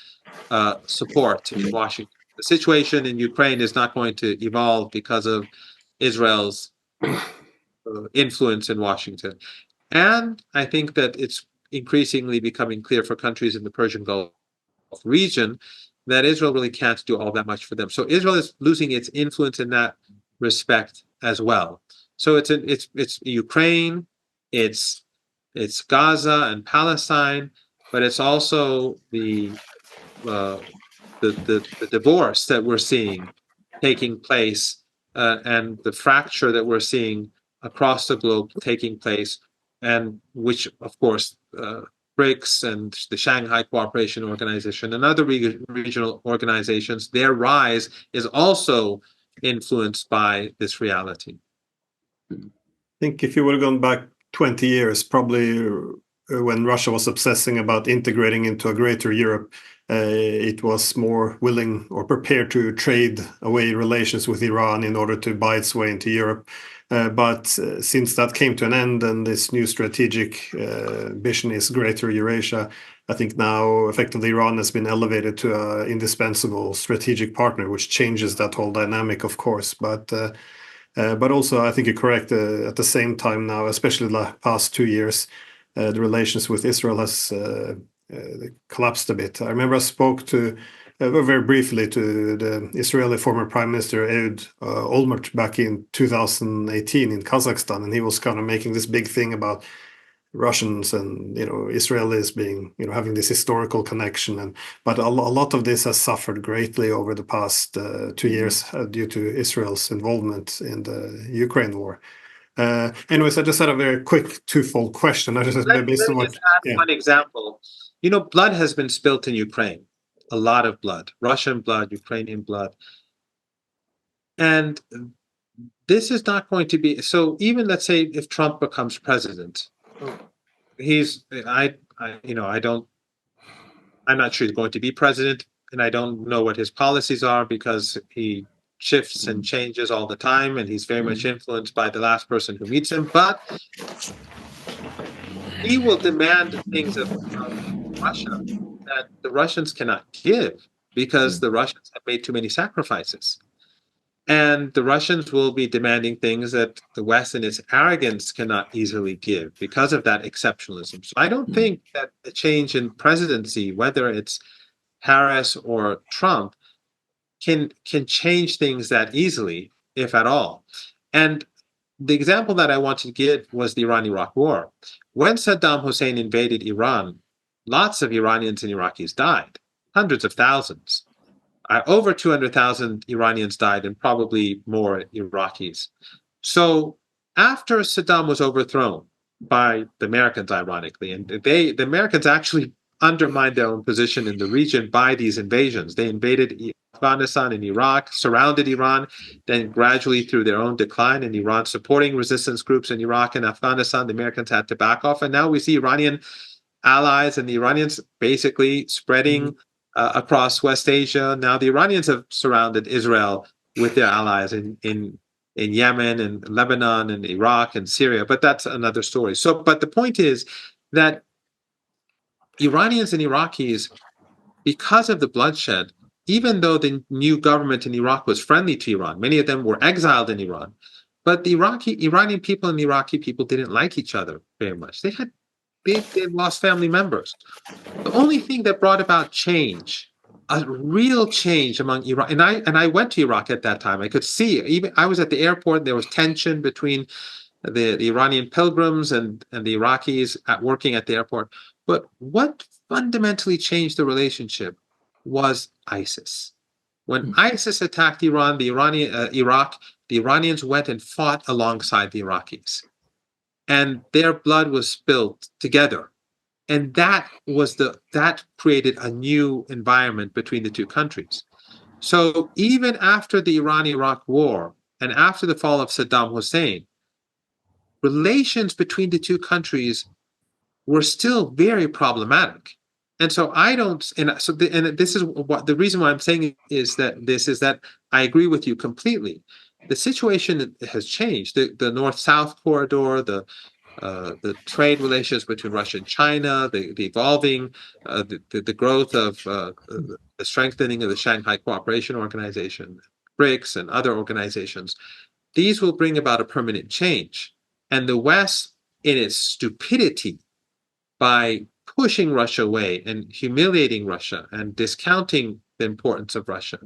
support in Washington. The situation in Ukraine is not going to evolve because of Israel's influence in Washington. And I think that it's increasingly becoming clear for countries in the Persian Gulf region that Israel really can't do all that much for them. So Israel is losing its influence in that respect as well. So it's Ukraine, it's Gaza and Palestine, but it's also the divorce that we're seeing taking place and the fracture that we're seeing across the globe taking place, and which, of course, BRICS and the Shanghai Cooperation Organization and other regional organizations, their rise is also influenced by this reality. I think if you would have gone back 20 years, probably when Russia was obsessing about integrating into a greater Europe, it was more willing or prepared to trade away relations with Iran in order to buy its way into Europe. But since that came to an end and this new strategic vision is Greater Eurasia, I think now effectively Iran has been elevated to an indispensable strategic partner, which changes that whole dynamic, of course. But also, I think you're correct. At the same time now, especially the past 2 years, the relations with Israel has collapsed a bit. I remember I spoke to very briefly to the Israeli former Prime Minister Ehud Olmert back in 2018 in Kazakhstan, and he was kind of making this big thing about Russians and Israelis being having this historical connection, but a lot of this has suffered greatly over the past 2 years due to Israel's involvement in the Ukraine war. Anyways, I just had a very quick twofold question. I just Let me just add one example. Blood has been spilt in Ukraine. A lot of blood, Russian blood, Ukrainian blood. And this is not going to be, so even let's say if Trump becomes president, I'm not sure he's going to be president, and I don't know what his policies are because he shifts and changes all the time, and he's very much influenced by the last person who meets him, but he will demand things of Russia that the Russians cannot give because the Russians have made too many sacrifices. And the Russians will be demanding things that the West in its arrogance cannot easily give because of that exceptionalism. So I don't think that a change in presidency, whether it's Harris or Trump, can change things that easily, if at all. And the example that I wanted to give was the Iran-Iraq War. When Saddam Hussein invaded Iran, lots of Iranians and Iraqis died, hundreds of thousands. over 200,000 Iranians died and probably more Iraqis. So after Saddam was overthrown by the Americans, ironically, and the Americans actually undermined their own position in the region by these invasions. They invaded Afghanistan and Iraq, surrounded Iran, then gradually through their own decline in Iran, supporting resistance groups in Iraq and Afghanistan, the Americans had to back off. And now we see Iranian allies and the Iranians basically spreading across West Asia. Now the Iranians have surrounded Israel with their allies in Yemen and Lebanon and Iraq and Syria, but that's another story. So, but the point is that Iranians and Iraqis, because of the bloodshed, even though the new government in Iraq was friendly to Iran, many of them were exiled in Iran, but the Iranian people and the Iraqi people didn't like each other very much. They lost family members. The only thing that brought about change, a real change among Iraq, and I went to Iraq at that time. I could see, even I was at the airport, there was tension between the Iranian pilgrims and the Iraqis working at the airport. But what fundamentally changed the relationship was ISIS. When ISIS attacked Iraq, the Iranians went and fought alongside the Iraqis, and their blood was spilled together. And that created a new environment between the two countries. So even after the Iran-Iraq war and after the fall of Saddam Hussein, relations between the two countries were still very problematic. And so this is what the reason why I'm saying is that I agree with you completely. The situation has changed. The North-South corridor, the trade relations between Russia and China, the evolving, the growth of the strengthening of the Shanghai Cooperation Organization, BRICS, and other organizations, these will bring about a permanent change. And the West, in its stupidity, by pushing Russia away and humiliating Russia and discounting the importance of Russia,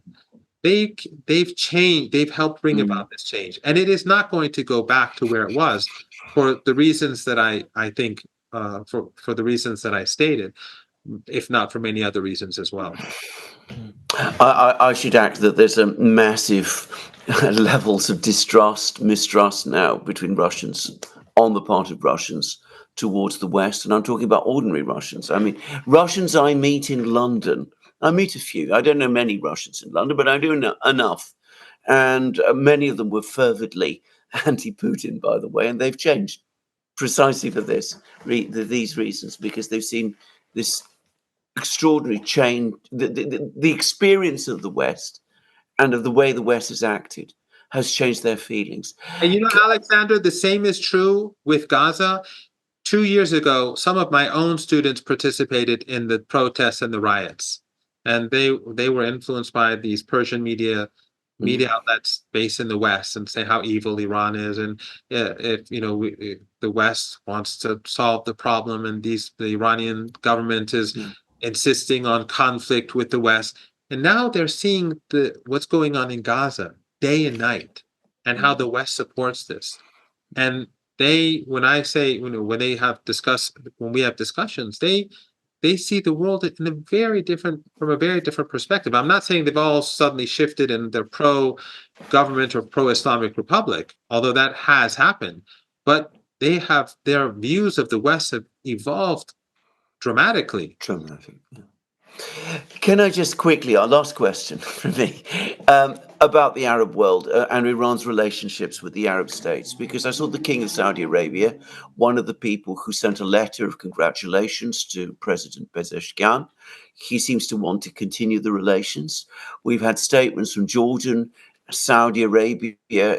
they've changed. They've helped bring about this change, and it is not going to go back to where it was for the reasons that I think for the reasons that I stated, if not for many other reasons as well. I should add that there's a massive levels of mistrust now between Russians, on the part of Russians, towards the West. And I'm talking about ordinary Russians. I mean, Russians I meet in London, I meet a few. I don't know many Russians in London, but I do know enough. And many of them were fervently anti-Putin, by the way, and they've changed precisely for these reasons, because they've seen this extraordinary change. The experience of the West and of the way the West has acted has changed their feelings. And Alexander, the same is true with Gaza. 2 years ago, some of my own students participated in the protests and the riots, and they were influenced by these Persian media outlets based in the West, and say how evil Iran is, and if the West wants to solve the problem, and the Iranian government is insisting on conflict with the West, and now they're seeing what's going on in Gaza day and night, and how the West supports this, and when we have discussions, they see the world from a very different perspective. I'm not saying they've all suddenly shifted and they're pro-government or pro-Islamic Republic, although that has happened, but their views of the West have evolved dramatically. Can I just quickly, our last question from me, about the Arab world and Iran's relationships with the Arab states, because I saw the King of Saudi Arabia, one of the people who sent a letter of congratulations to President Pezeshkian. He seems to want to continue the relations. We've had statements from Jordan, Saudi Arabia,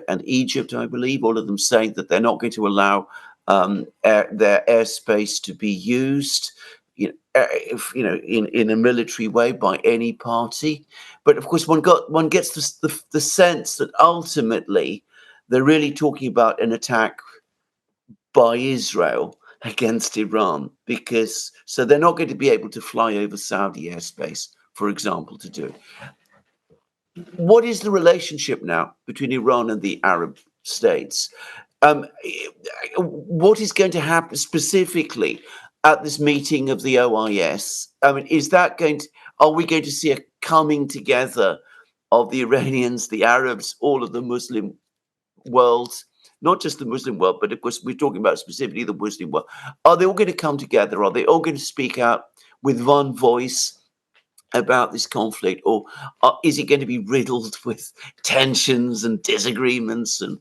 and Egypt, I believe, all of them saying that they're not going to allow their airspace to be used in a military way by any party. But of course, one gets the sense that ultimately they're really talking about an attack by Israel against Iran, so they're not going to be able to fly over Saudi airspace, for example, to do it. What is the relationship now between Iran and the Arab states? What is going to happen specifically at this meeting of the OIS? I mean, Are we going to see a coming together of the Iranians, the Arabs, all of the Muslim world, not just the Muslim world, but of course we're talking about specifically the Muslim world? Are they all going to come together? Are they all going to speak out with one voice about this conflict, or is it going to be riddled with tensions and disagreements and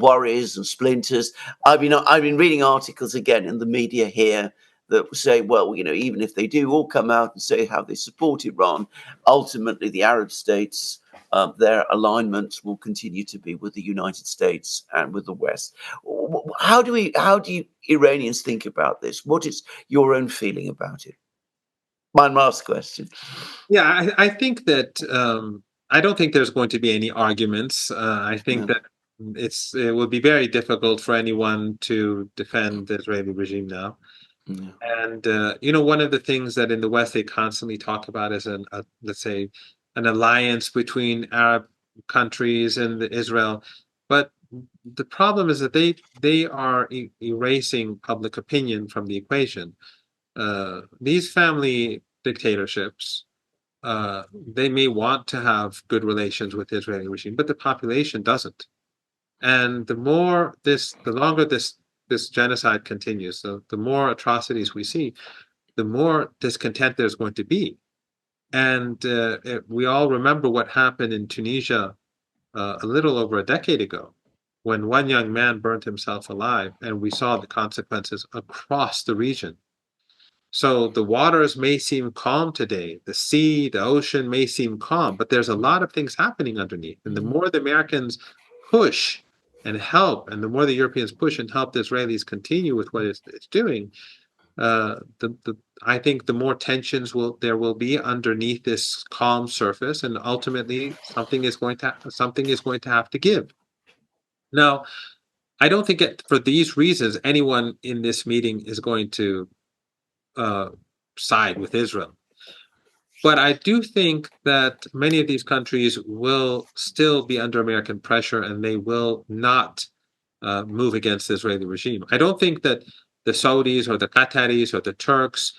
worries and splinters? I've been reading articles again in the media here that say, well, even if they do all come out and say how they support Iran, ultimately the Arab states, their alignment will continue to be with the United States and with the West. How do you Iranians think about this? What is your own feeling about it? My last question. Yeah, I think that I don't think there's going to be any arguments. I think that it will be very difficult for anyone to defend the Israeli regime now. And one of the things that in the West they constantly talk about is let's say an alliance between Arab countries and Israel, but the problem is that they are erasing public opinion from the equation. These family dictatorships, they may want to have good relations with the Israeli regime, but the population doesn't. And the longer this genocide continues, the more atrocities we see, the more discontent there's going to be. And we all remember what happened in Tunisia a little over a decade ago, when one young man burned himself alive, and we saw the consequences across the region. So the waters may seem calm today, the sea, the ocean may seem calm, but there's a lot of things happening underneath. And the more the Americans push and help, and the more the Europeans push and help the Israelis continue with what it's doing, I think the more tensions there will be underneath this calm surface, and ultimately something is going to have to give. Now, I don't think for these reasons anyone in this meeting is going to side with Israel. But I do think that many of these countries will still be under American pressure, and they will not move against the Israeli regime. I don't think that the Saudis or the Qataris or the Turks,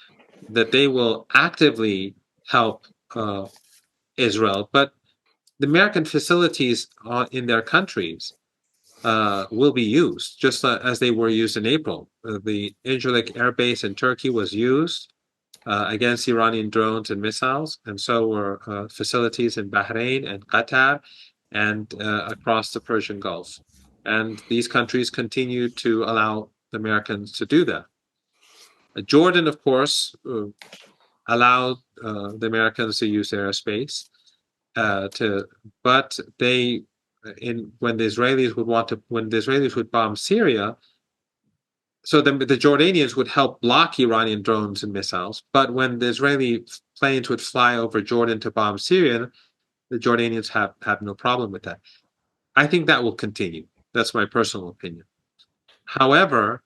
that they will actively help Israel, but the American facilities in their countries will be used, just as they were used in April. The Incirlik Air Base in Turkey was used against Iranian drones and missiles, and so were facilities in Bahrain and Qatar and across the Persian Gulf. And these countries continue to allow the Americans to do that. Jordan, of course, allowed the Americans to use their airspace, but when the Israelis would bomb Syria, so the Jordanians would help block Iranian drones and missiles, but when the Israeli planes would fly over Jordan to bomb Syria, the Jordanians have no problem with that. I think that will continue. That's my personal opinion. However,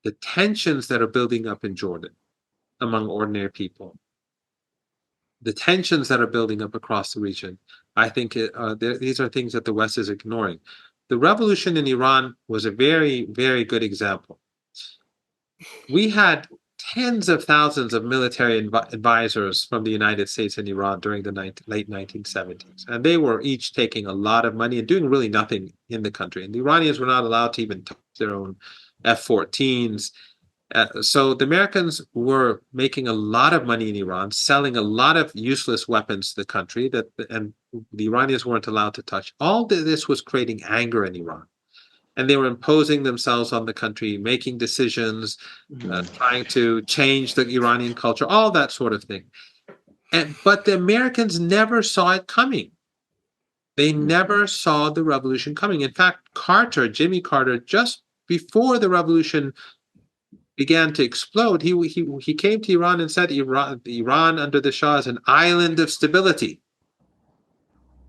the tensions that are building up in Jordan among ordinary people, the tensions that are building up across the region, I think these are things that the West is ignoring. The revolution in Iran was a very, very good example. We had tens of thousands of military advisors from the United States and Iran during the late 1970s, and they were each taking a lot of money and doing really nothing in the country. And the Iranians were not allowed to even touch their own F-14s. So the Americans were making a lot of money in Iran, selling a lot of useless weapons to the country and the Iranians weren't allowed to touch. All this was creating anger in Iran. And they were imposing themselves on the country, making decisions, trying to change the Iranian culture, all that sort of thing. But the Americans never saw it coming. They never saw the revolution coming. In fact, Jimmy Carter, just before the revolution began to explode, he came to Iran and said Iran under the Shah is an island of stability.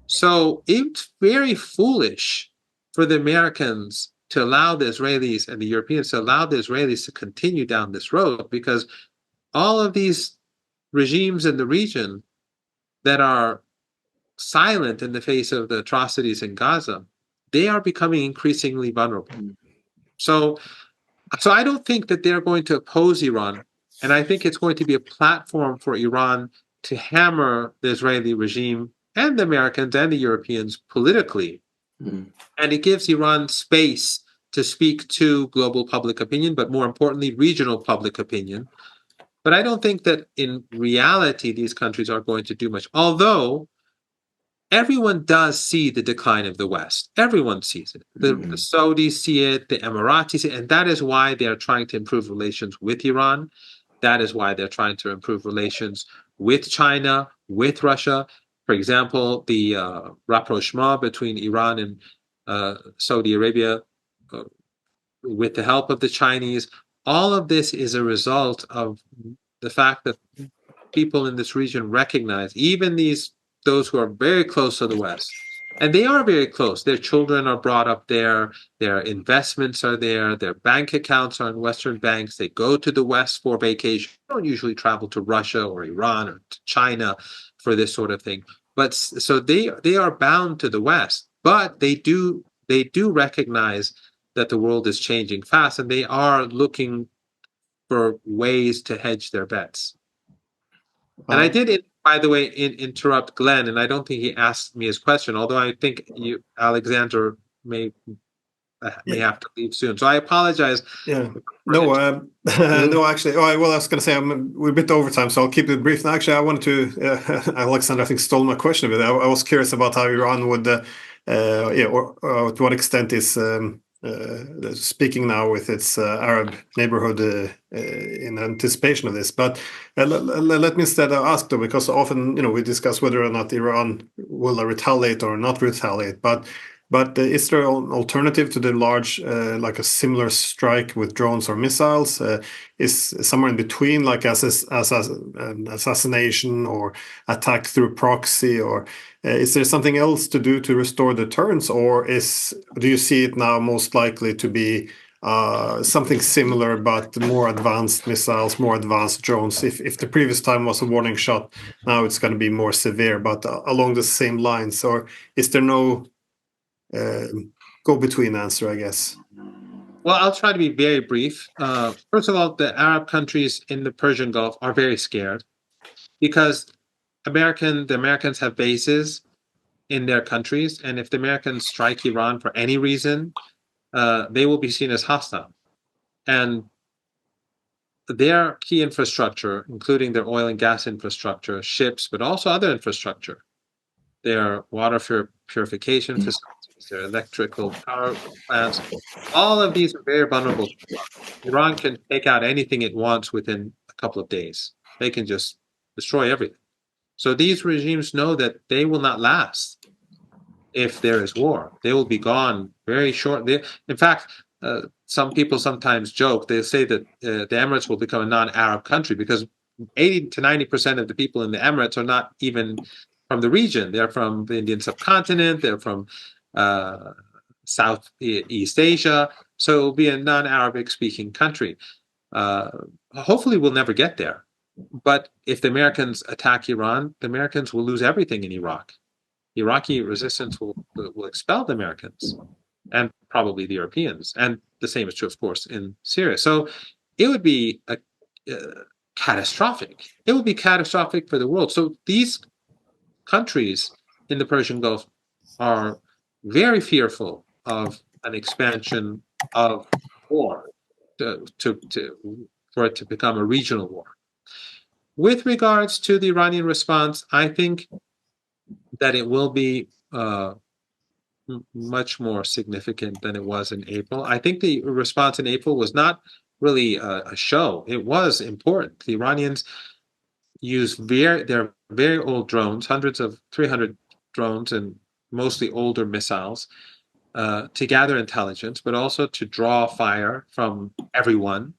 So it's very foolish for the Americans to allow the Israelis and the Europeans to allow the Israelis to continue down this road, because all of these regimes in the region that are silent in the face of the atrocities in Gaza, they are becoming increasingly vulnerable. So I don't think that they're going to oppose Iran And I think it's going to be a platform for Iran to hammer the Israeli regime and the Americans and the Europeans politically. Mm. And it gives Iran space to speak to global public opinion, but more importantly, regional public opinion. But I don't think that in reality, these countries are going to do much. Although everyone does see the decline of the West. Everyone sees it. The Saudis see it, the Emiratis see it, and that is why they are trying to improve relations with Iran. That is why they're trying to improve relations with China, with Russia. For example, the rapprochement between Iran and Saudi Arabia with the help of the Chinese. All of this is a result of the fact that people in this region recognize, even those who are very close to the West, and they are very close. Their children are brought up there. Their investments are there. Their bank accounts are in Western banks. They go to the West for vacation. They don't usually travel to Russia or Iran or to China for this sort of thing. But so they are bound to the West, but they do recognize that the world is changing fast, and they are looking for ways to hedge their bets. And I did, by the way, interrupt Glenn, and I don't think he asked me his question, although I think Alexander may have to leave soon. So I apologize. Yeah. No, no, actually, well, I was going to say we're a bit over time, so I'll keep it brief. Actually, I wanted to, Alexander, I think, stole my question a bit. I was curious about how Iran would, or to what extent is speaking now with its Arab neighborhood in anticipation of this. But let me instead ask, though, because often, we discuss whether or not Iran will retaliate or not retaliate. But is there an alternative to the large, like a similar strike with drones or missiles? Is somewhere in between, like assassination or attack through proxy, or is there something else to do to restore deterrence, or do you see it now most likely to be something similar but more advanced missiles, more advanced drones? If the previous time was a warning shot, now it's going to be more severe, but along the same lines, or is there no go-between answer, I guess? Well, I'll try to be very brief. First of all, the Arab countries in the Persian Gulf are very scared because the Americans have bases in their countries, and if the Americans strike Iran for any reason, they will be seen as hostile. And their key infrastructure, including their oil and gas infrastructure, ships, but also other infrastructure, their water purification facilities, their electrical power plants, all of these are very vulnerable. Iran can take out anything it wants within a couple of days. They can just destroy everything. So these regimes know that they will not last if there is war. They will be gone very shortly. In fact, some people sometimes joke, they say that the Emirates will become a non-Arab country because 80 to 90% of the people in the Emirates are not even from the region. They're from the Indian subcontinent. They're from Southeast Asia. So it will be a non-Arabic speaking country. Hopefully we'll never get there. But if the Americans attack Iran, the Americans will lose everything in Iraq. Iraqi resistance will expel the Americans and probably the Europeans. And the same is true, of course, in Syria. So it would be catastrophic. It would be catastrophic for the world. So these countries in the Persian Gulf are very fearful of an expansion of war for it to become a regional war. With regards to the Iranian response, I think that it will be much more significant than it was in April. I think the response in April was not really a show. It was important. The Iranians used their very old drones, hundreds of 300 drones and mostly older missiles, to gather intelligence, but also to draw fire from everyone.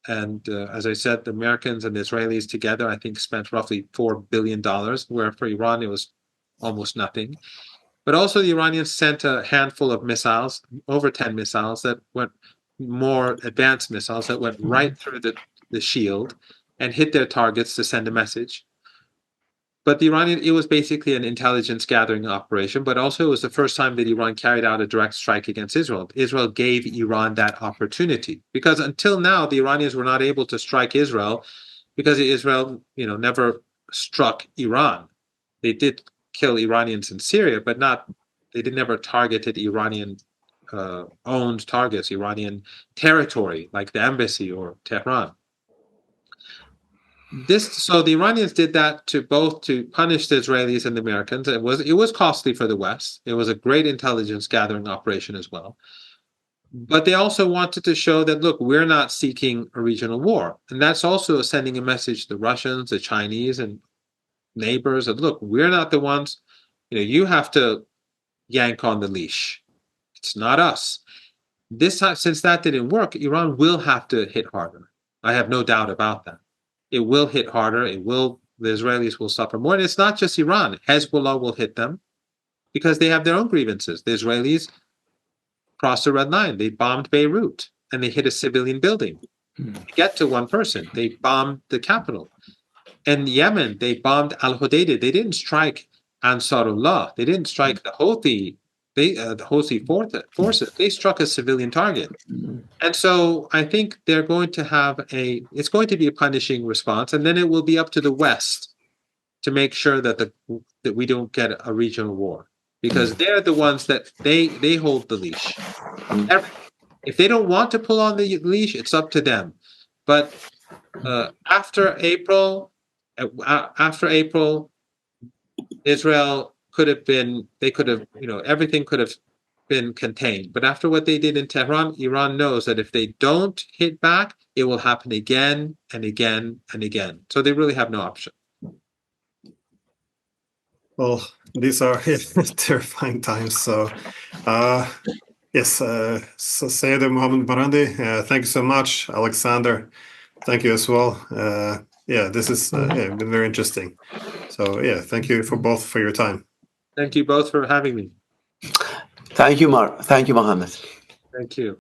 And as I said, the Americans and the Israelis together, I think, spent roughly $4 billion, where for Iran it was almost nothing. But also the Iranians sent a handful of missiles, over 10 missiles that went, more advanced missiles that went right through the shield and hit their targets to send a message. But it was basically an intelligence gathering operation, but also it was the first time that Iran carried out a direct strike against Israel. Israel gave Iran that opportunity, because until now, the Iranians were not able to strike Israel because Israel, never struck Iran. They did kill Iranians in Syria, but they never targeted Iranian owned targets, Iranian territory, like the embassy or Tehran. So the Iranians did that to punish the Israelis and the Americans. It was costly for the West. It was a great intelligence gathering operation as well. But they also wanted to show that, look, we're not seeking a regional war. And that's also sending a message to the Russians, the Chinese, and neighbors that, look, we're not the ones, you have to yank on the leash. It's not us. This time, since that didn't work, Iran will have to hit harder. I have no doubt about that. It will hit harder. The Israelis will suffer more. And it's not just Iran. Hezbollah will hit them because they have their own grievances. The Israelis crossed the red line. They bombed Beirut and they hit a civilian building. To get to one person, they bombed the capital. In Yemen, they bombed Al-Hodeidah. They didn't strike Ansarullah. They didn't strike the Houthi. The Houthi forces. They struck a civilian target. And so I think they're going to it's going to be a punishing response, and then it will be up to the West to make sure that we don't get a regional war, because they're the ones that they hold the leash. If they don't want to pull on the leash, it's up to them. But after April, Israel everything could have been contained. But after what they did in Tehran, Iran knows that if they don't hit back, it will happen again and again and again. So they really have no option. Well, these are terrifying times. So, yes, so Seyed Mohammad Marandi, thank you so much. Alexander, thank you as well. This is been very interesting. So, thank you for your time. Thank you both for having me. Thank you, Mohammed. Thank you.